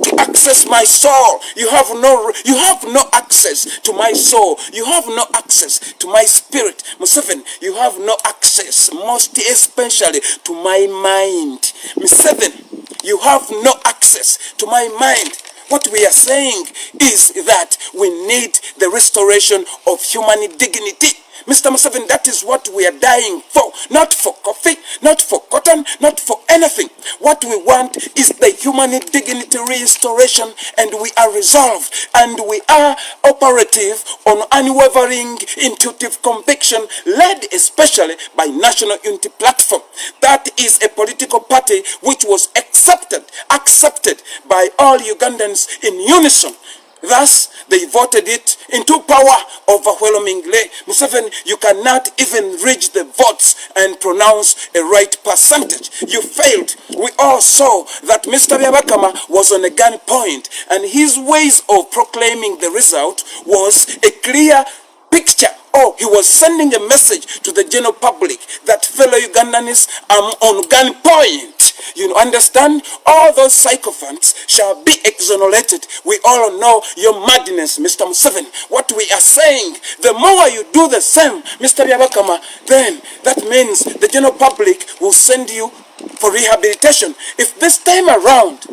to access my soul. You have no access to my soul. You have no access to my spirit. Museveni, you have no access, most especially to my mind. Museveni, you have no access to my mind. What we are saying is that we need the restoration of human dignity. Mr. Museveni, that is what we are dying for. Not for coffee, not for cotton, not for anything. What we want is the human dignity restoration, and we are resolved, and we are operative on unwavering intuitive conviction, led especially by National Unity Platform. That is a political party which was accepted by all Ugandans in unison. Thus, they voted it into power overwhelmingly. Museveni, you cannot even reach the votes and pronounce a right percentage. You failed. We all saw that Mr. Byabakama was on a gunpoint, and his ways of proclaiming the result was a clear picture. Oh, he was sending a message to the general public that fellow Ugandans, I'm on gunpoint. You understand? All those sycophants shall be exonerated. We all know your madness, Mr. Museveni. What we are saying, the more you do the same, Mr. Byabakama, then that means the general public will send you for rehabilitation. If this time around,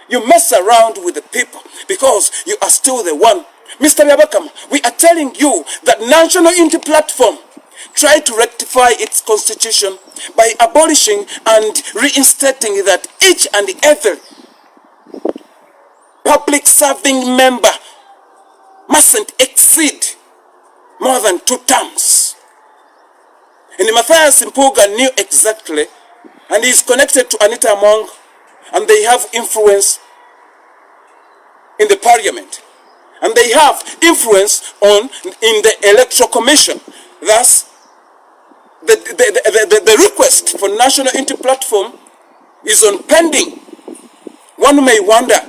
you mess around with the people because you are still the one. Mr. Byabakama, we are telling you that National Unity Platform tried to rectify its constitution by abolishing and reinstating that each and every public serving member mustn't exceed more than 2 terms. And Matthias Mpuga knew exactly, and he is connected to Anita Among, and they have influence in the parliament. And they have influence in the electoral commission. Thus, the request for national unity platform is on pending. One may wonder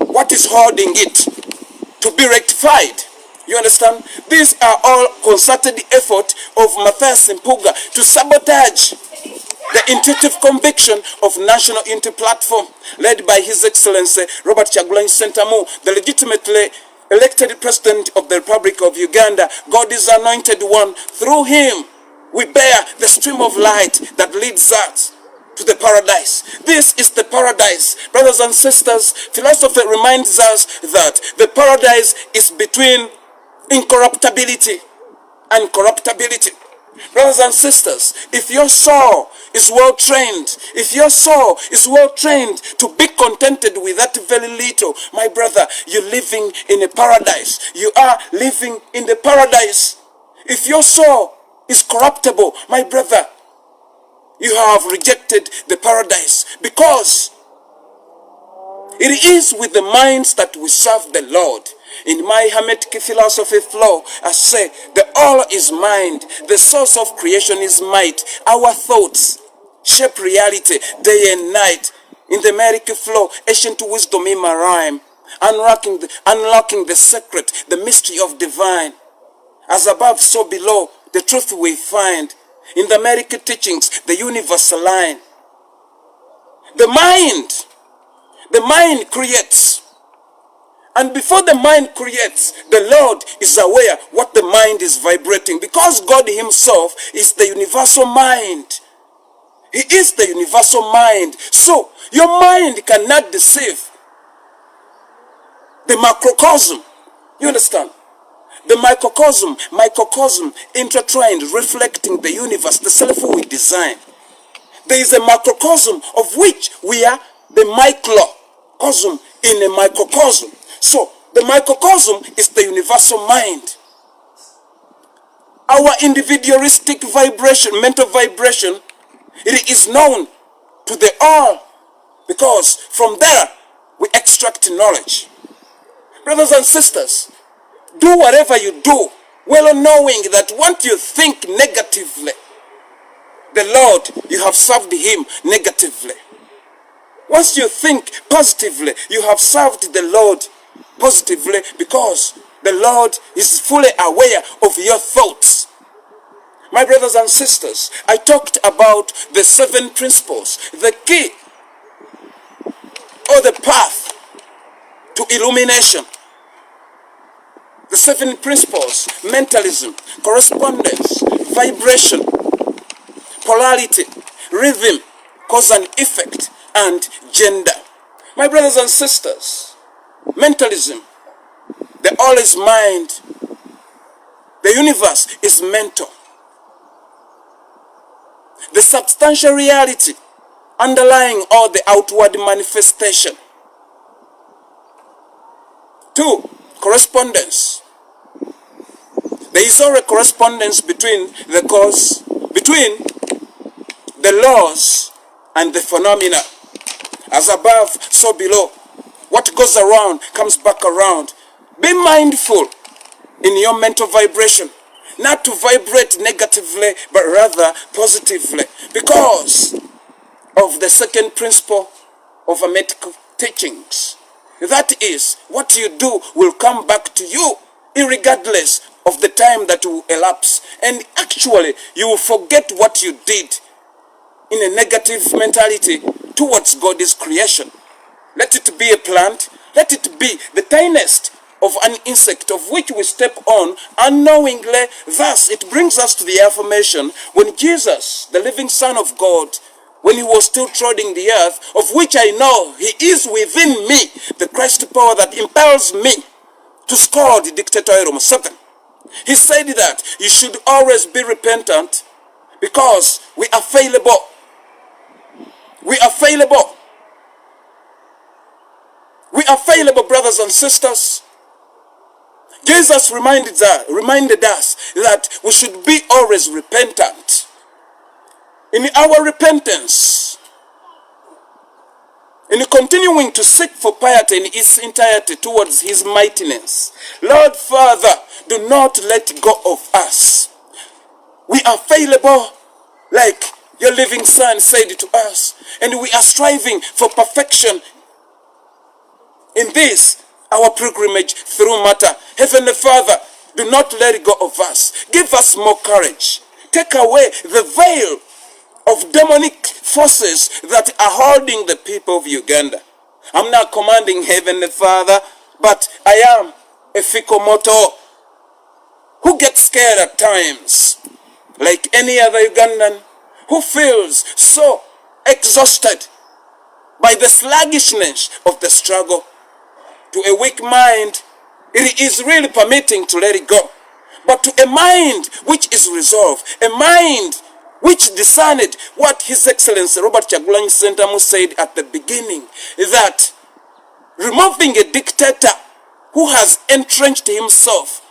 what is holding it to be rectified. You understand? These are all concerted effort of Matthias Mpuga to sabotage the intuitive conviction of National Unity Platform, led by His Excellency Robert Kyagulanyi Ssentamu, the legitimately elected President of the Republic of Uganda. God is anointed one. Through him, we bear the stream of light that leads us to the paradise. This is the paradise. Brothers and sisters, philosophy reminds us that the paradise is between incorruptibility and corruptibility. Brothers and sisters, if your soul is well trained, if your soul is well trained to be contented with that very little, my brother, you're living in a paradise. You are living in the paradise. If your soul is corruptible, my brother, you have rejected the paradise, because it is with the minds that we serve the Lord. In my Hermetic philosophy flow, I say, the all is mind, the source of creation is might. Our thoughts shape reality day and night. In the Hermetic flow, ancient wisdom in my rhyme, unlocking the secret, the mystery of divine. As above, so below, the truth we find. In the Hermetic teachings, the universe align. The mind creates. And before the mind creates, the Lord is aware what the mind is vibrating, because God himself is the universal mind. He is the universal mind. So your mind cannot deceive the macrocosm. You understand? The microcosm intertwined, reflecting the universe, the self we design. There is a macrocosm of which we are the microcosm in a microcosm. So, the microcosm is the universal mind. Our individualistic vibration, mental vibration, it is known to the all, because from there we extract knowledge. Brothers and sisters, do whatever you do, well knowing that once you think negatively, the Lord, you have served him negatively. Once you think positively, you have served the Lord positively, because the Lord is fully aware of your thoughts. My brothers and sisters, I talked about the 7 principles, the key or the path to illumination. The 7 principles: mentalism, correspondence, vibration, polarity, rhythm, cause and effect, and gender. My brothers and sisters, mentalism, the all is mind, the universe is mental. The substantial reality underlying all the outward manifestation. 2, correspondence. There is already correspondence between the cause, between the laws and the phenomena. As above, so below. What goes around comes back around. Be mindful in your mental vibration, not to vibrate negatively, but rather positively, because of the 2nd principle of Hermetic teachings. That is, what you do will come back to you, irregardless of the time that will elapse. And actually, you will forget what you did in a negative mentality towards God's creation. Let it be a plant, let it be the tiniest of an insect of which we step on unknowingly. Thus, it brings us to the affirmation when Jesus, the living Son of God, when he was still treading the earth, of which I know he is within me, the Christ power that impels me to score the dictatorship. Museveni. He said that you should always be repentant, because we are fallible. We are fallible. We are fallible, brothers and sisters. Jesus reminded us that we should be always repentant. In our repentance, in continuing to seek for piety in its entirety towards his mightiness, Lord Father, do not let go of us. We are fallible. like your living son said to us. And we are striving for perfection in this, our pilgrimage through matter. Heavenly Father, do not let go of us. Give us more courage. Take away the veil of demonic forces that are holding the people of Uganda. I'm not commanding Heavenly Father, but I am a fickle mortal who gets scared at times, like any other Ugandan who feels so exhausted by the sluggishness of the struggle. To a weak mind, it is really permitting to let it go. But to a mind which is resolved, a mind which discerned what His Excellency Robert Kyagulanyi Ssentamu said at the beginning, that removing a dictator who has entrenched himself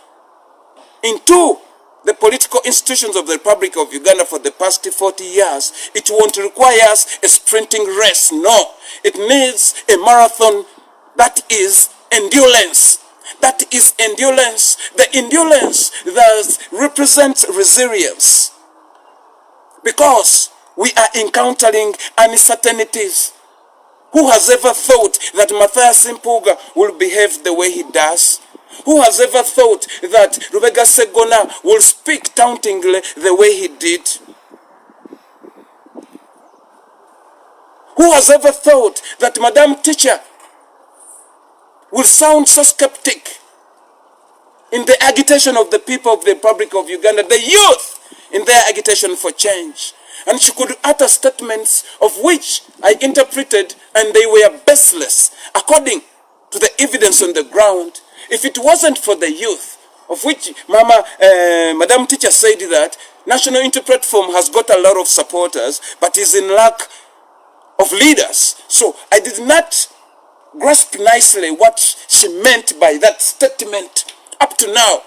into the political institutions of the Republic of Uganda for the past 40 years, it won't require us a sprinting race. No, it needs a marathon that is endurance. That is endurance. The endurance that represents resilience. Because we are encountering uncertainties. Who has ever thought that Matthias Mpuuga will behave the way he does? Who has ever thought that Rubega Segona will speak tauntingly the way he did? Who has ever thought that Madam Teacher will sound so skeptic in the agitation of the people of the Republic of Uganda, the youth in their agitation for change? And she could utter statements of which I interpreted and they were baseless according to the evidence on the ground. If it wasn't for the youth, of which Madam Teacher said that National Unity Platform has got a lot of supporters, but is in lack of leaders. So I did not grasp nicely what she meant by that statement. Up to now,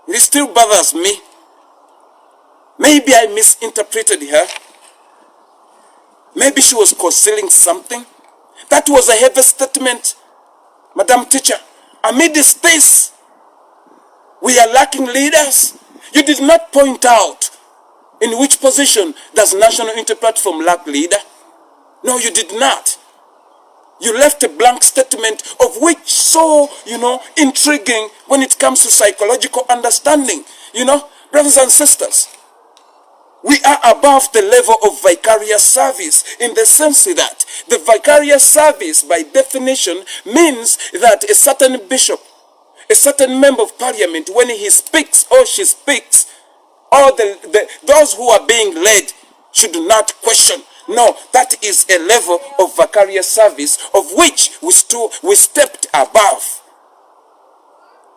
it still bothers me. Maybe I misinterpreted her. Maybe she was concealing something. That was a heavy statement, Madam Teacher. Amidst this, we are lacking leaders. You did not point out in which position does National Unity Platform lack leader. No, you did not. You left a blank statement of which so, intriguing when it comes to psychological understanding. Brothers and sisters, we are above the level of vicarious service in the sense that the vicarious service by definition means that a certain bishop, a certain member of parliament, when he speaks or she speaks, all those who are being led should not question. No, that is a level of vicarious service of which we stepped above.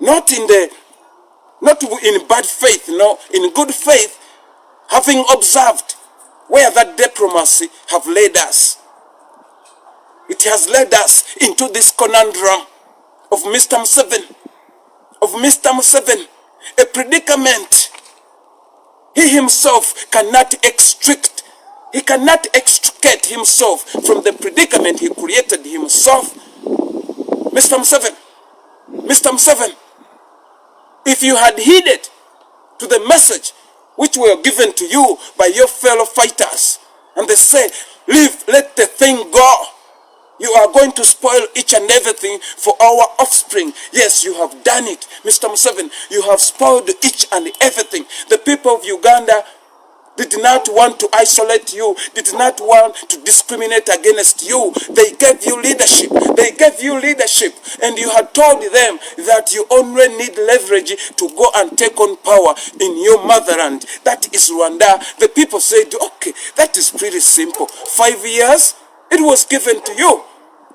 Not in bad faith, no, in good faith, having observed where that diplomacy have led us. It has led us into this conundrum of Mr. Museveni, a predicament he himself cannot extricate. He cannot extricate himself from the predicament he created himself. Mr. Museveni, if you had heeded to the message which were given to you by your fellow fighters, and they say, let the thing go. You are going to spoil each and everything for our offspring. Yes, you have done it, Mr. Museveni. You have spoiled each and everything. The people of Uganda did not want to isolate you, did not want to discriminate against you. They gave you leadership. And you had told them that you only need leverage to go and take on power in your motherland. That is Rwanda. The people said, okay, that is pretty simple. 5 years, it was given to you.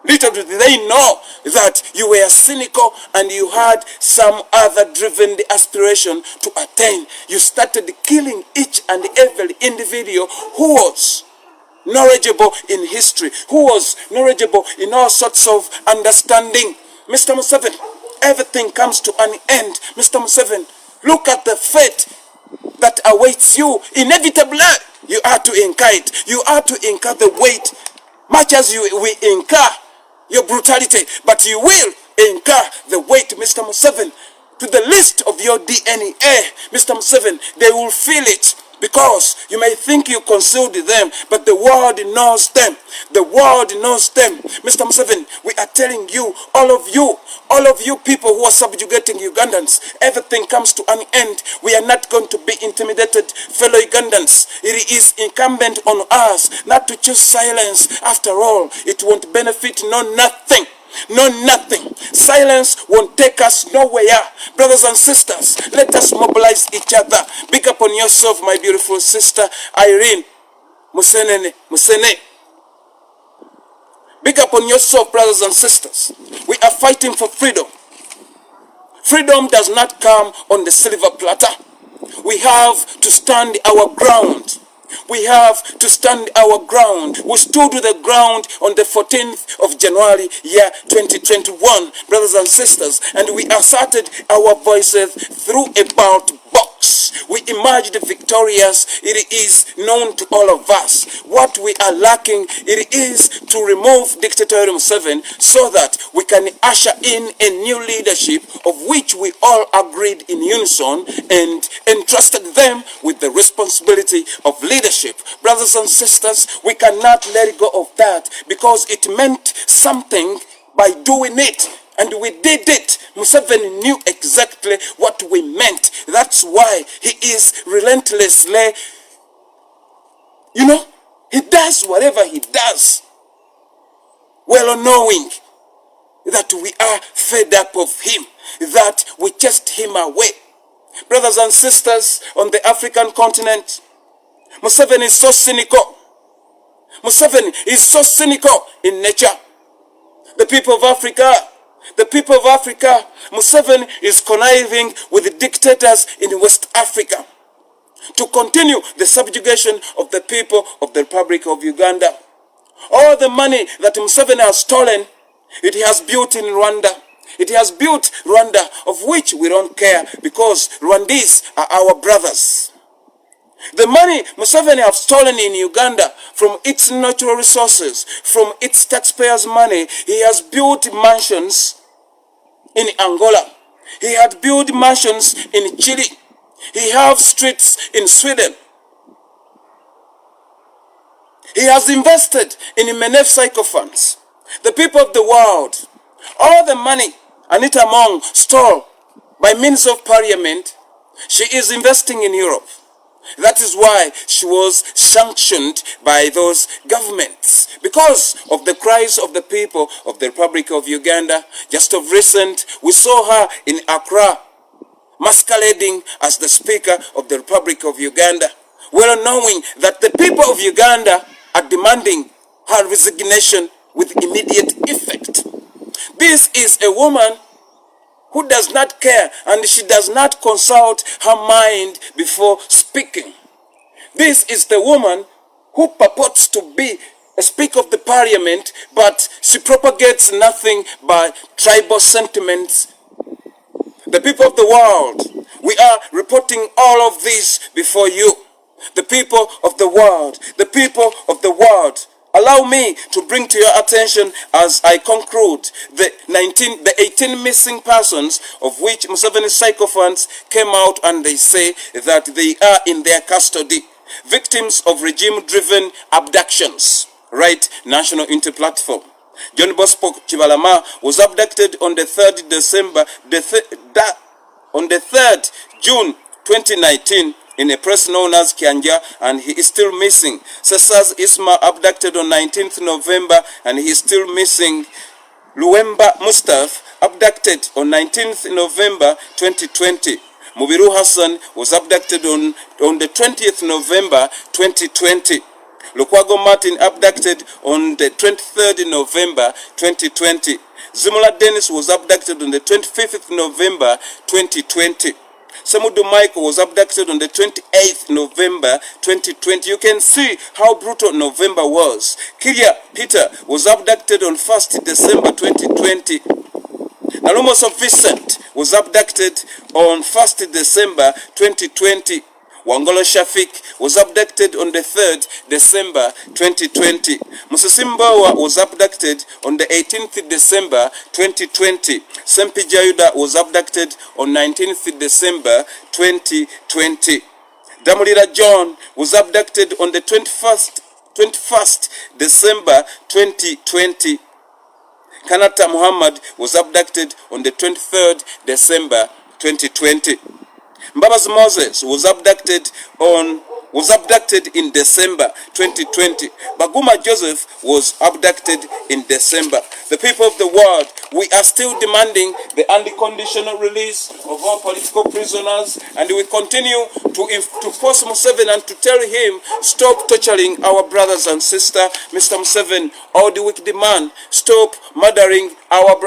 Little did they know that you were cynical and you had some other driven aspiration to attain. You started killing each and every individual who was knowledgeable in history, who was knowledgeable in all sorts of understanding. Mr. Museveni, everything comes to an end. Mr. Museveni, look at the fate that awaits you. Inevitably, you are to incur it. You are to incur the weight, much as we incur your brutality, but you will incur the weight, Mr. Museveni, to the list of your DNA. Mr. Museveni, they will feel it. Because you may think you concealed them, but the world knows them. The world knows them. Mr. Museveni, we are telling you, all of you people who are subjugating Ugandans, everything comes to an end. We are not going to be intimidated, fellow Ugandans. It is incumbent on us not to choose silence. After all, it won't benefit nothing. No, nothing. Silence won't take us nowhere. Brothers and sisters, let us mobilize each other. Big up on yourself, my beautiful sister, Irene Musene. Big up on yourself, brothers and sisters. We are fighting for freedom. Freedom does not come on the silver platter. We have to stand our ground. We have to stand our ground. We stood the ground on the 14th of January, year 2021, brothers and sisters, and we asserted our voices through a ballot box. We emerged victorious. It is known to all of us. What we are lacking, it is to remove dictator Museveni so that we can usher in a new leadership of which we all agreed in unison and entrusted them with the responsibility of leadership. Brothers and sisters, we cannot let go of that because it meant something by doing it. And we did it. Museveni knew exactly what we meant. That's why he is relentlessly, he does whatever he does, well knowing that we are fed up of him, that we chased him away. Brothers and sisters on the African continent, Museveni is so cynical. Museveni is so cynical in nature. The people of Africa, Museveni is conniving with the dictators in West Africa to continue the subjugation of the people of the Republic of Uganda. All the money that Museveni has stolen, it has built in Rwanda. It has built Rwanda, of which we don't care because Rwandese are our brothers. The money Museveni have stolen in Uganda from its natural resources, from its taxpayers' money, he has built mansions in Angola. He had built mansions in Chile. He has streets in Sweden. He has invested in Menef psychophants. The people of the world, all the money Anita Mong stole by means of parliament, she is investing in Europe. That is why she was sanctioned by those governments because of the cries of the people of the Republic of Uganda. Just of recent, we saw her in Accra masquerading as the Speaker of the Republic of Uganda, well knowing that the people of Uganda are demanding her resignation with immediate effect. This is a woman who does not care, and she does not consult her mind before speaking. This is the woman who purports to be a Speaker of the Parliament, but she propagates nothing but tribal sentiments. The people of the world, we are reporting all of this before you. The people of the world, allow me to bring to your attention as I conclude the 18 missing persons of which Museveni sycophants came out and they say that they are in their custody. Victims of regime-driven abductions. Right, National Unity Platform. John Bosco Chibalama was abducted on the 3rd June 2019 in a place known as Kianja, and he is still missing. Cesar Isma abducted on 19th November, and he is still missing. Luemba Mustaf abducted on 19th November 2020. Mubiru Hassan was abducted on the 20th November 2020. Lukwago Martin abducted on the 23rd November 2020. Zimula Dennis was abducted on the 25th November 2020. Samudu Michael was abducted on the 28th November 2020. You can see how brutal November was. Kiria Peter was abducted on 1st December 2020. Nalumo Vincent was abducted on 1st December 2020. Wangolo Shafik was abducted on the 3rd December 2020. Musisimbawa was abducted on the 18th December 2020. Sempi Jayuda was abducted on 19th December 2020. Damulira John was abducted on the 21st December 2020. Kanata Muhammad was abducted on the 23rd December 2020. Mbabazi Moses was abducted in December 2020. Baguma Joseph was abducted in December. The people of the world, we are still demanding the unconditional release of all political prisoners, and we continue to force Museveni and to tell him, stop torturing our brothers and sisters. Mr. Museveni, all the wicked man, stop murdering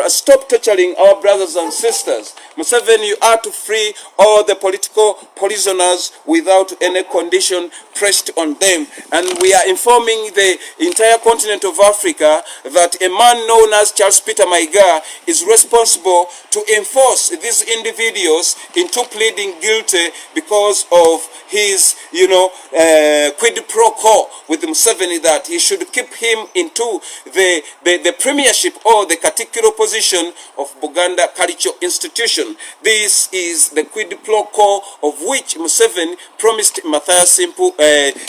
stop torturing our brothers and sisters. Museveni, you are to free all the political prisoners without any condition pressed on them. And we are informing the entire continent of Africa that a man known as Charles Peter Maiga is responsible to enforce these individuals into pleading guilty because of his, quid pro quo with Museveni, that he should keep him into the premiership or the particular position of Buganda Cultural Institution. This is the quid pro quo of which Museveni promised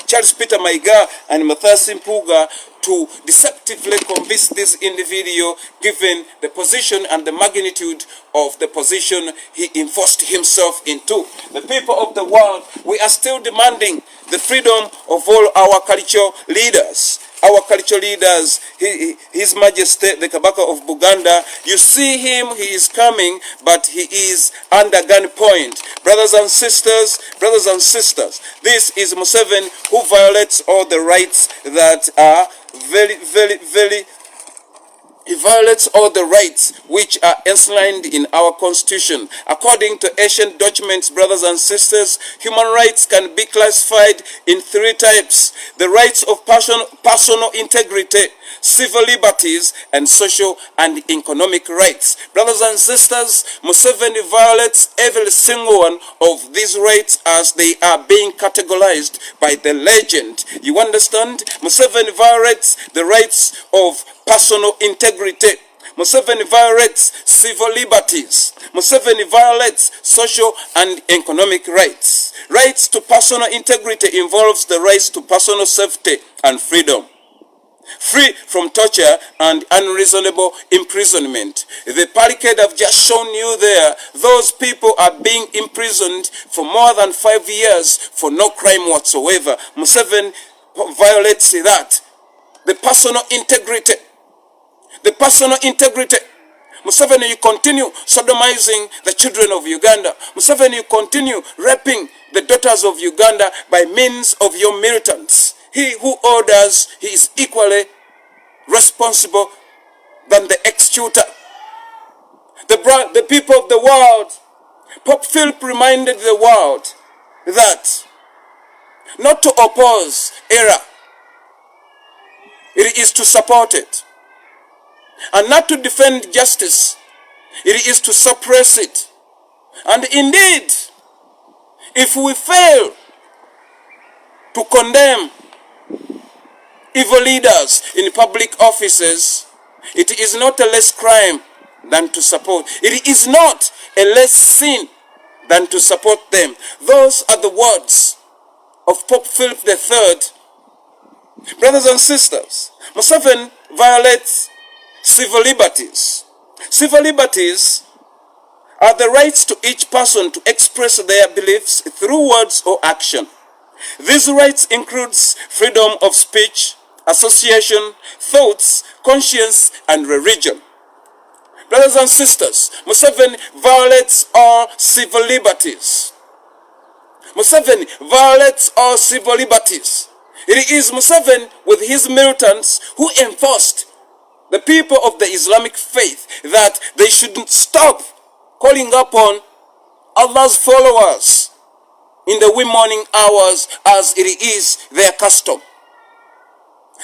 Charles Peter Maiga and Matthias Mpuuga to deceptively convince this individual, given the position and the magnitude of the position he enforced himself into. The people of the world, we are still demanding the freedom of all our cultural leaders. Our cultural leaders, His Majesty, the Kabaka of Buganda, you see him, he is coming, but he is under gunpoint. Brothers and sisters, this is Museveni who violates all the rights that are he violates all the rights which are enshrined in our constitution. According to ancient documents, brothers and sisters, human rights can be classified in three types: the rights of personal integrity, civil liberties, and social and economic rights. Brothers and sisters, Museveni violates every single one of these rights as they are being categorized by the legend. You understand? Museveni violates the rights of personal integrity. Museveni violates civil liberties. Museveni violates social and economic rights. Rights to personal integrity involves the rights to personal safety and freedom, free from torture and unreasonable imprisonment. The barricade I've just shown you there, those people are being imprisoned for more than 5 years for no crime whatsoever. Museveni violates that. The personal integrity. Museveni, you continue sodomizing the children of Uganda. Museveni, you continue raping the daughters of Uganda by means of your militants. He who orders, he is equally responsible than the executor. The people of the world, Pope Philip reminded the world that not to oppose error, it is to support it. And not to defend justice, it is to suppress it. And indeed, if we fail to condemn evil leaders in public offices, it is not a less crime than to support. It is not a less sin than to support them. Those are the words of Pope Philip III. Brothers and sisters, Museveni violates civil liberties. Civil liberties are the rights to each person to express their beliefs through words or action. These rights include freedom of speech, association, thoughts, conscience, and religion. Brothers and sisters, Museveni violates all civil liberties. Museveni violates all civil liberties. It is Museveni with his militants who enforced the people of the Islamic faith that they shouldn't stop calling upon Allah's followers in the wee morning hours as it is their custom.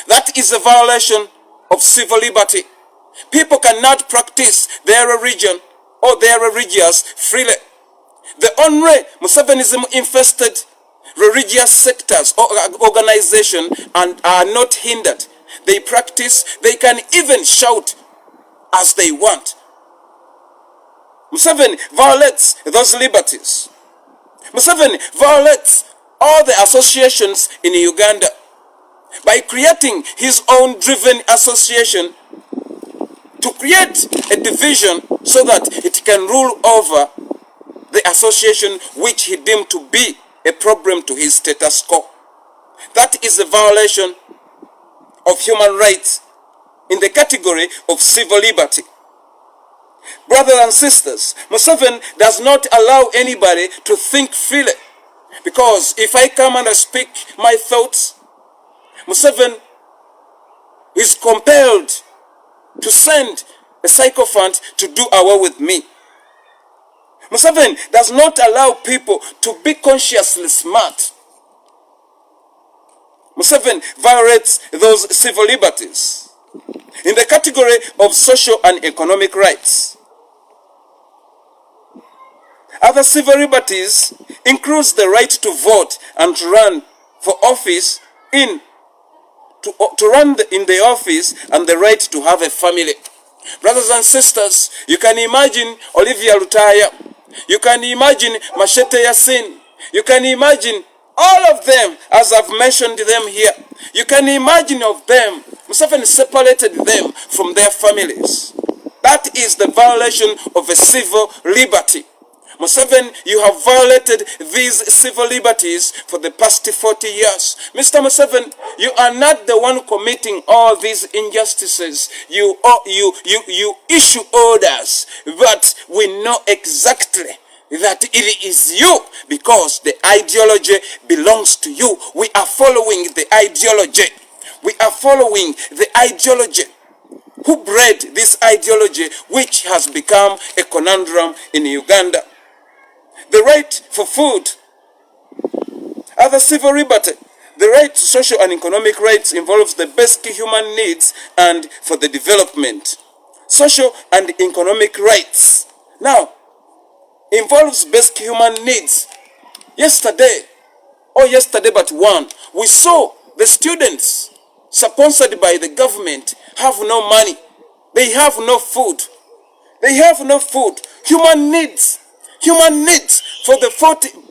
That is a violation of civil liberty. People cannot practice their religion or their religious freely. The only Musevenism-infested religious sectors or organizations and are not hindered. They practice, they can even shout as they want. Museveni violates those liberties. Museveni violates all the associations in Uganda by creating his own driven association to create a division so that it can rule over the association which he deemed to be a problem to his status quo. That is a violation of human rights in the category of civil liberty. Brothers and sisters, Museveni does not allow anybody to think freely, because if I come and I speak my thoughts, Museveni is compelled to send a sycophant to do away with me. Museveni does not allow people to be consciously smart. Museveni violates those civil liberties in the category of social and economic rights. Other civil liberties includes the right to vote and to run for office in the office, and the right to have a family. Brothers and sisters, you can imagine Olivia Lutaya, you can imagine Machete Yasin, you can imagine all of them as I've mentioned them here. You can imagine of them, Museveni separated them from their families. That is the violation of a civil liberty. Museveni, you have violated these civil liberties for the past 40 years. Mr. Museveni, you are not the one committing all these injustices. You issue orders, but we know exactly that it is you, because the ideology belongs to you. We are following the ideology. We are following the ideology. Who bred this ideology, which has become a conundrum in Uganda? The right for food, other civil liberty, the right to social and economic rights involves the basic human needs and for the development. Social and economic rights now involves basic human needs. Yesterday but one, we saw the students sponsored by the government have no money. They have no food. They have no food. Human needs for the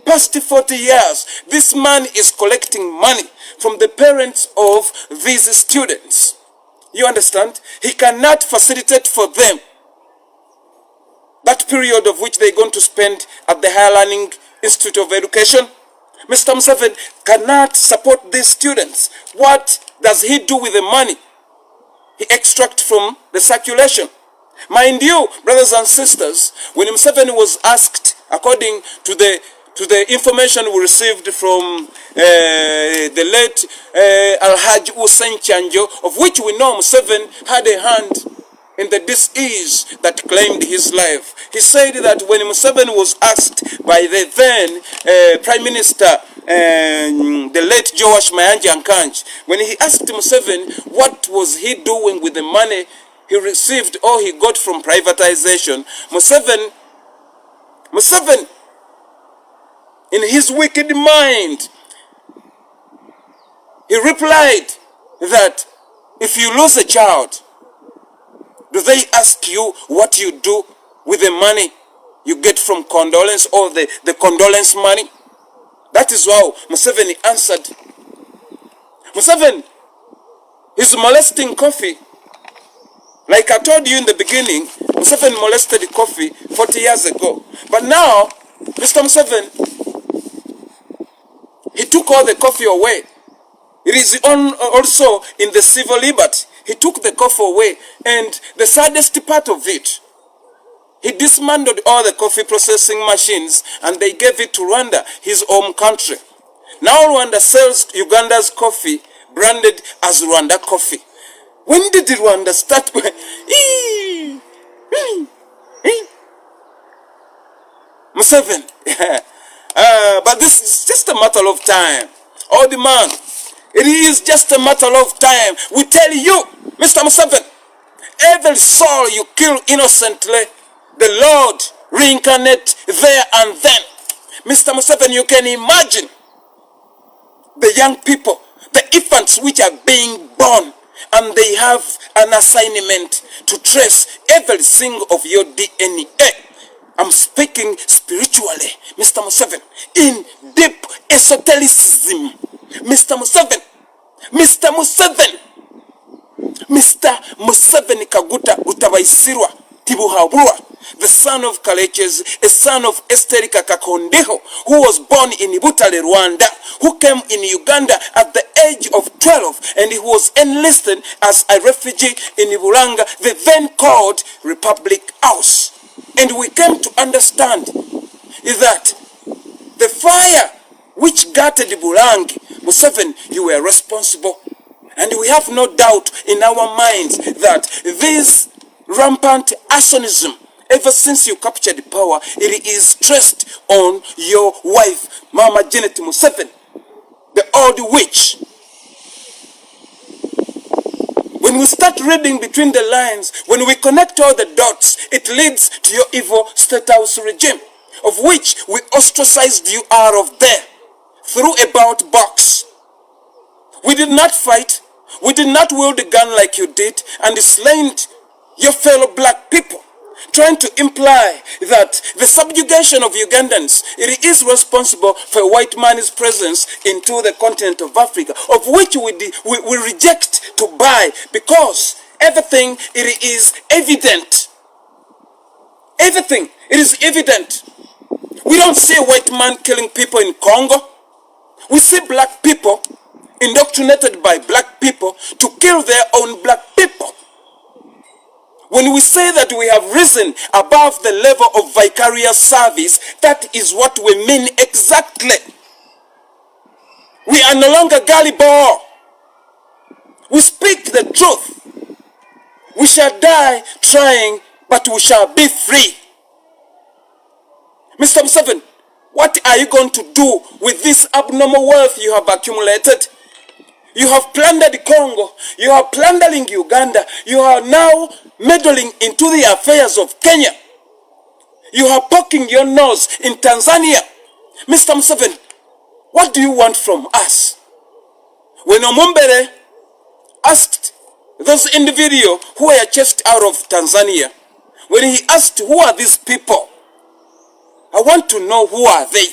past 40 years. This man is collecting money from the parents of these students. You understand? He cannot facilitate for them that period of which they're going to spend at the Higher Learning Institute of Education. Mr. Museveni cannot support these students. What does he do with the money he extracts from the circulation? Mind you, brothers and sisters, when Museveni was asked, according to the information we received from the late Alhaji Hussein Chanjo, of which we know Museveni had a hand in the disease that claimed his life. He said that when Museveni was asked by the then Prime Minister, the late Joash Mayanja Nkanji, when he asked Museveni what was he doing with the money he received or he got from privatization, Museveni, in his wicked mind, he replied that if you lose a child, do they ask you what you do with the money you get from condolence or the condolence money? That is how Museveni answered. Museveni is molesting coffee. Like I told you in the beginning, Museveni molested coffee 40 years ago. But now, Mr. Museveni, he took all the coffee away. It is also in the civil liberty. He took the coffee away. And the saddest part of it, he dismantled all the coffee processing machines and they gave it to Rwanda, his home country. Now Rwanda sells Uganda's coffee branded as Rwanda coffee. When did Rwanda start? Museveni. But this is just a matter of time. Oh, the man. It is just a matter of time. We tell you, Mr. Museveni, every soul you kill innocently, the Lord reincarnate there and then. Mr. Museveni, you can imagine the young people, the infants which are being born, and they have an assignment to trace every single of your DNA. I'm speaking spiritually, Mr. Museveni, in deep esotericism. Mr. Museveni, Mr. Museveni, Mr. Museveni Kaguta Utabaisirwa Tibuhabua, the son of Kaleches, a son of Esterika Kakondeho, who was born in Ibutale, Rwanda, who came in Uganda at the age of 12, and he was enlisted as a refugee in Iburanga, the then called Republic House. And we came to understand that the fire which gutted Bulangi, Museveni, you were responsible. And we have no doubt in our minds that this rampant arsonism, ever since you captured power, it is stressed on your wife, Mama Janet Museveni, the old witch. When we start reading between the lines, when we connect all the dots, it leads to your evil state house regime, of which we ostracized you out of there through a ballot box. We did not fight. We did not wield a gun like you did and slain your fellow black people, trying to imply that the subjugation of Ugandans, it is responsible for a white man's presence into the continent of Africa, of which we reject to buy, because everything, it is evident. Everything, it is evident. We don't see a white man killing people in Congo. We see black people indoctrinated by black people to kill their own black people. When we say that we have risen above the level of vicarious service, that is what we mean exactly. We are no longer gullible. We speak the truth. We shall die trying, but we shall be free. Mr. Museveni, what are you going to do with this abnormal wealth you have accumulated? You have plundered Congo. You are plundering Uganda. You are now meddling into the affairs of Kenya. You are poking your nose in Tanzania. Mr. Museveni, what do you want from us? When Omumbere asked those individuals who were chased out of Tanzania, when he asked, who are these people? I want to know, who are they?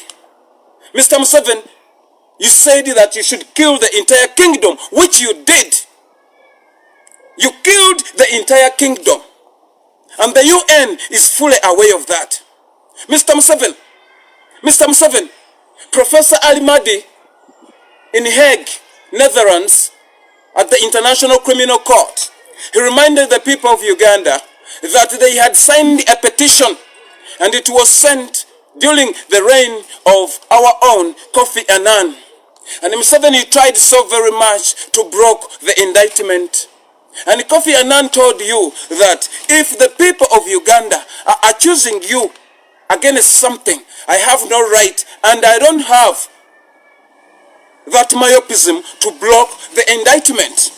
Mr. Museveni, you said that you should kill the entire kingdom, which you did. You killed the entire kingdom. And the UN is fully aware of that. Mr. Museveni, Professor Ali Mahdi in Hague, Netherlands, at the International Criminal Court, he reminded the people of Uganda that they had signed a petition, and it was sent during the reign of our own Kofi Annan. And Museveni tried so very much to block the indictment. And Kofi Annan told you that if the people of Uganda are accusing you against something, I have no right, and I don't have that myopism to block the indictment.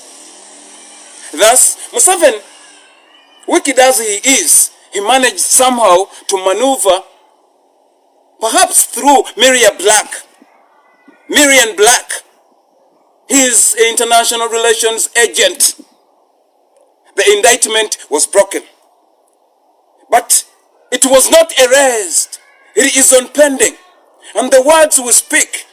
Thus, Museveni, wicked as he is, he managed somehow to maneuver, perhaps through Miriam Black, his international relations agent. The indictment was broken. But it was not erased. It is on pending. And the words we speak,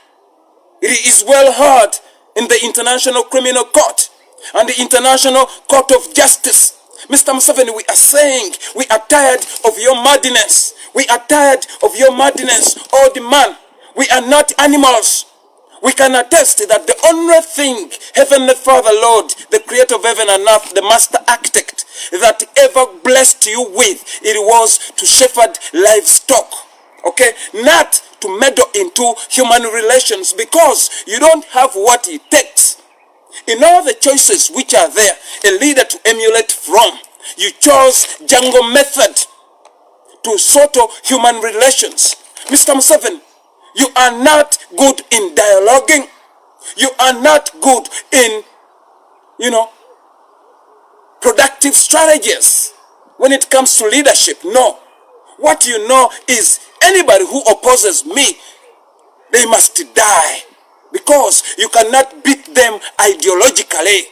it is well heard in the International Criminal Court and the International Court of Justice. Mr. Museveni, we are saying we are tired of your madness. We are tired of your madness, old man. We are not animals. We can attest that the only thing Heavenly Father, Lord, the creator of heaven and earth, the master architect, that ever blessed you with, it was to shepherd livestock. Okay? Not to meddle into human relations, because you don't have what it takes. In all the choices which are there, a leader to emulate from, you chose jungle method to sort of human relations. Mr. Museveni, you are not good in dialoguing. You are not good in, productive strategies when it comes to leadership. No. What you know is anybody who opposes me, they must die, because you cannot beat them ideologically.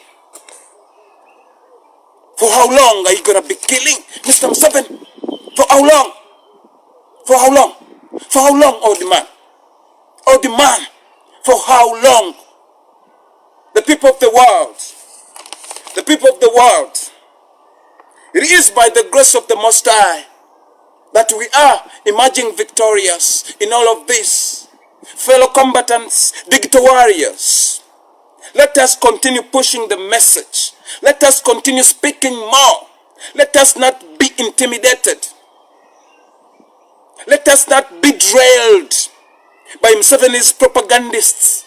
For how long are you going to be killing, Mr. Museveni? For how long? For how long? For how long, old man? Old man, for how long? The people of the world, the people of the world, it is by the grace of the Most High that we are emerging victorious in all of this. Fellow combatants, digital warriors, let us continue pushing the message. Let us continue speaking more. Let us not be intimidated. Let us not be drilled by Museveni's propagandists.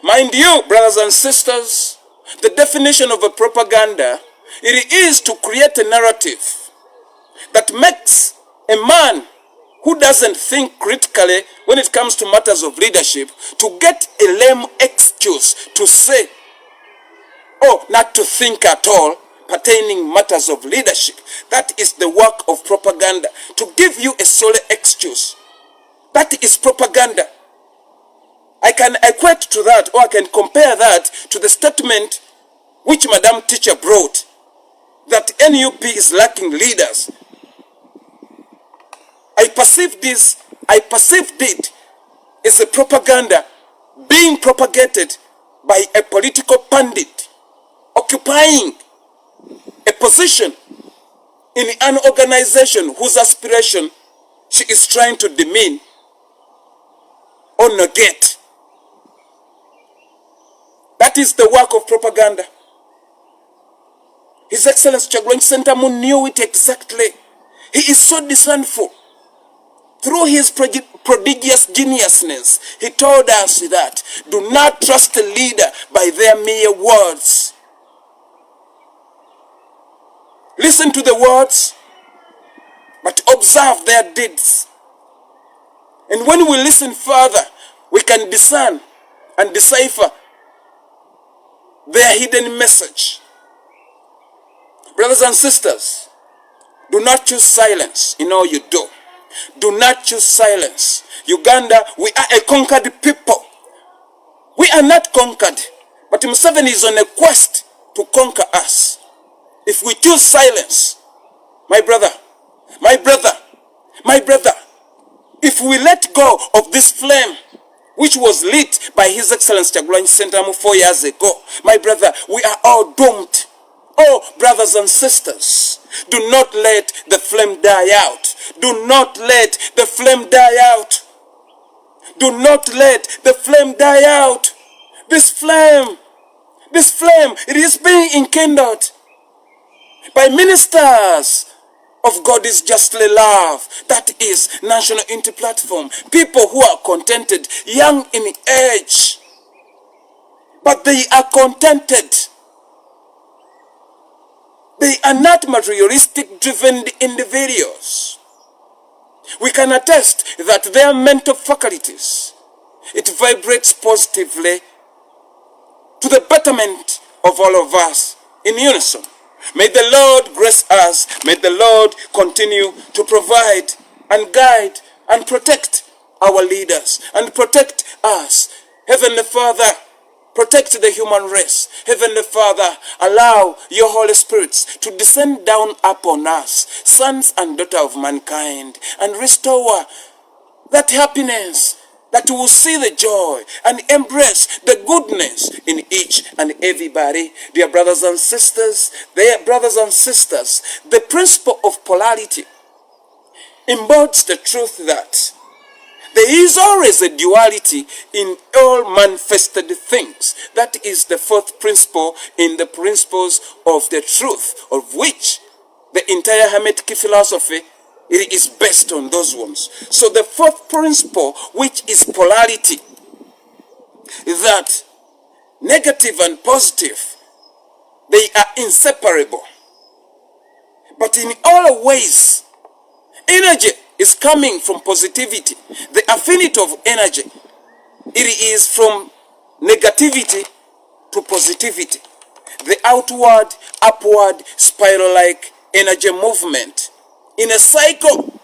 Mind you, brothers and sisters, the definition of a propaganda, it is to create a narrative that makes a man who doesn't think critically when it comes to matters of leadership to get a lame excuse to say, or not to think at all pertaining matters of leadership. That is the work of propaganda. To give you a solid excuse. That is propaganda. I can equate to that, or I can compare that to the statement which Madam Teacher brought, that NUP is lacking leaders. I perceived it as a propaganda being propagated by a political pundit occupying a position in an organization whose aspiration she is trying to demean or negate. That is the work of propaganda. His Excellency Kyagulanyi Ssentamu knew it exactly. He is so discernful. Through his prodigious geniusness, he told us that do not trust a leader by their mere words. Listen to the words, but observe their deeds. And when we listen further, we can discern and decipher their hidden message. Brothers and sisters, do not choose silence in all you do. Do not choose silence. Uganda, we are a conquered people. We are not conquered, but Museveni is on a quest to conquer us. If we choose silence, my brother, if we let go of this flame which was lit by His Excellency Kyagulanyi Ssentamu 4 years ago, my brother, we are all doomed. Oh, brothers and sisters, do not let the flame die out. Do not let the flame die out. Do not let the flame die out. This flame, it is being enkindled by ministers of God is justly love. That is National Unity Platform. People who are contented, young in age, but they are contented. They are not materialistic driven individuals. We can attest that their mental faculties, it vibrates positively to the betterment of all of us in unison. May the Lord grace us. May the Lord continue to provide and guide and protect our leaders and protect us. Heavenly Father, protect the human race. Heavenly Father, allow your Holy Spirits to descend down upon us, sons and daughters of mankind, and restore that happiness, that we will see the joy and embrace the goodness in each and everybody. Dear brothers and sisters, the principle of polarity embodies the truth that there is always a duality in all manifested things. That is the fourth principle in the principles of the truth, of which the entire Hermetic philosophy, it is based on those ones. So the fourth principle, which is polarity, is that negative and positive, they are inseparable. But in all ways, energy is coming from positivity. The affinity of energy, it is from negativity to positivity. The outward, upward, spiral-like energy movement in a cycle.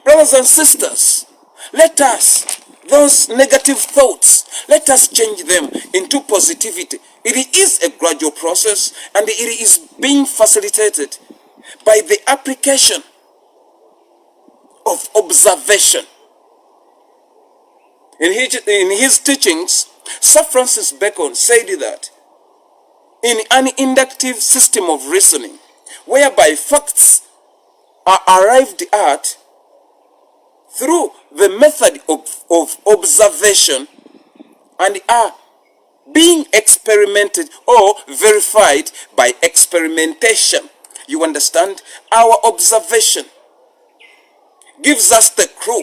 Brothers and sisters, let us, those negative thoughts, let us change them into positivity. It is a gradual process, and it is being facilitated by the application of observation. In his teachings, Sir Francis Bacon said that in an inductive system of reasoning, whereby facts are arrived at through the method of observation and are being experimented or verified by experimentation. You understand? Our observation gives us the clue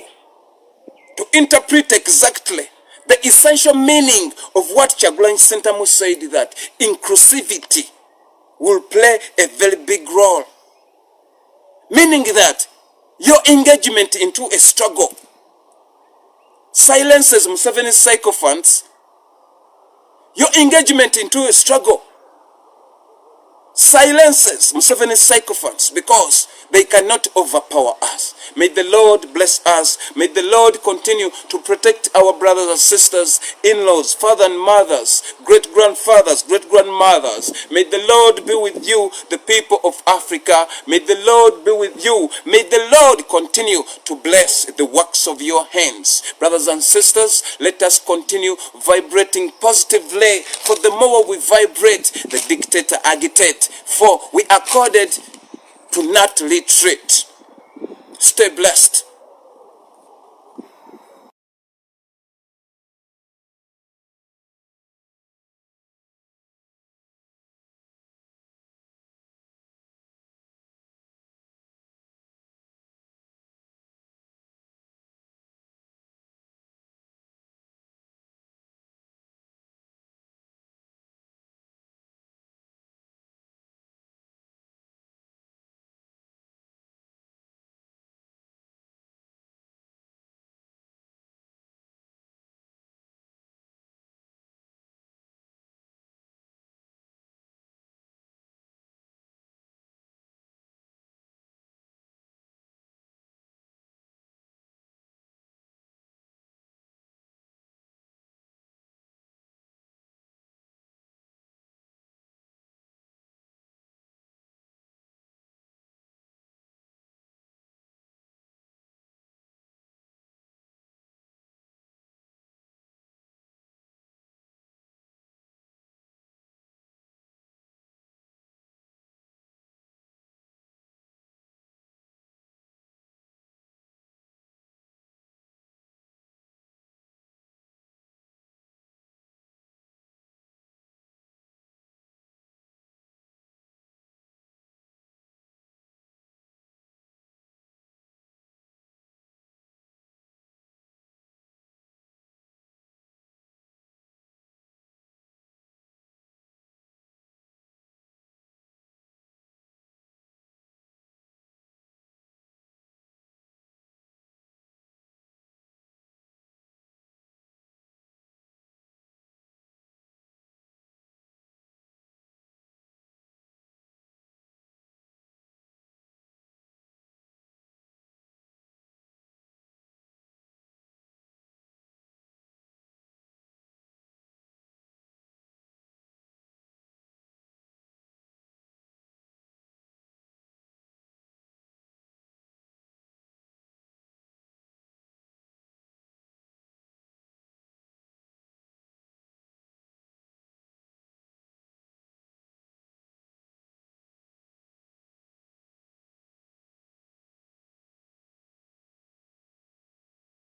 to interpret exactly the essential meaning of what Kyagulanyi Ssentamu said, that inclusivity will play a very big role. Meaning that your engagement into a struggle silences Museveni's sycophants. Your engagement into a struggle silences Museveni's sycophants because they cannot overpower us. May the Lord bless us. May the Lord continue to protect our brothers and sisters, in-laws, father and mothers, great-grandfathers, great-grandmothers. May the Lord be with you, the people of Africa. May the Lord be with you. May the Lord continue to bless the works of your hands. Brothers and sisters, let us continue vibrating positively, for the more we vibrate, the dictator agitate. For we are called to not retreat. Stay blessed.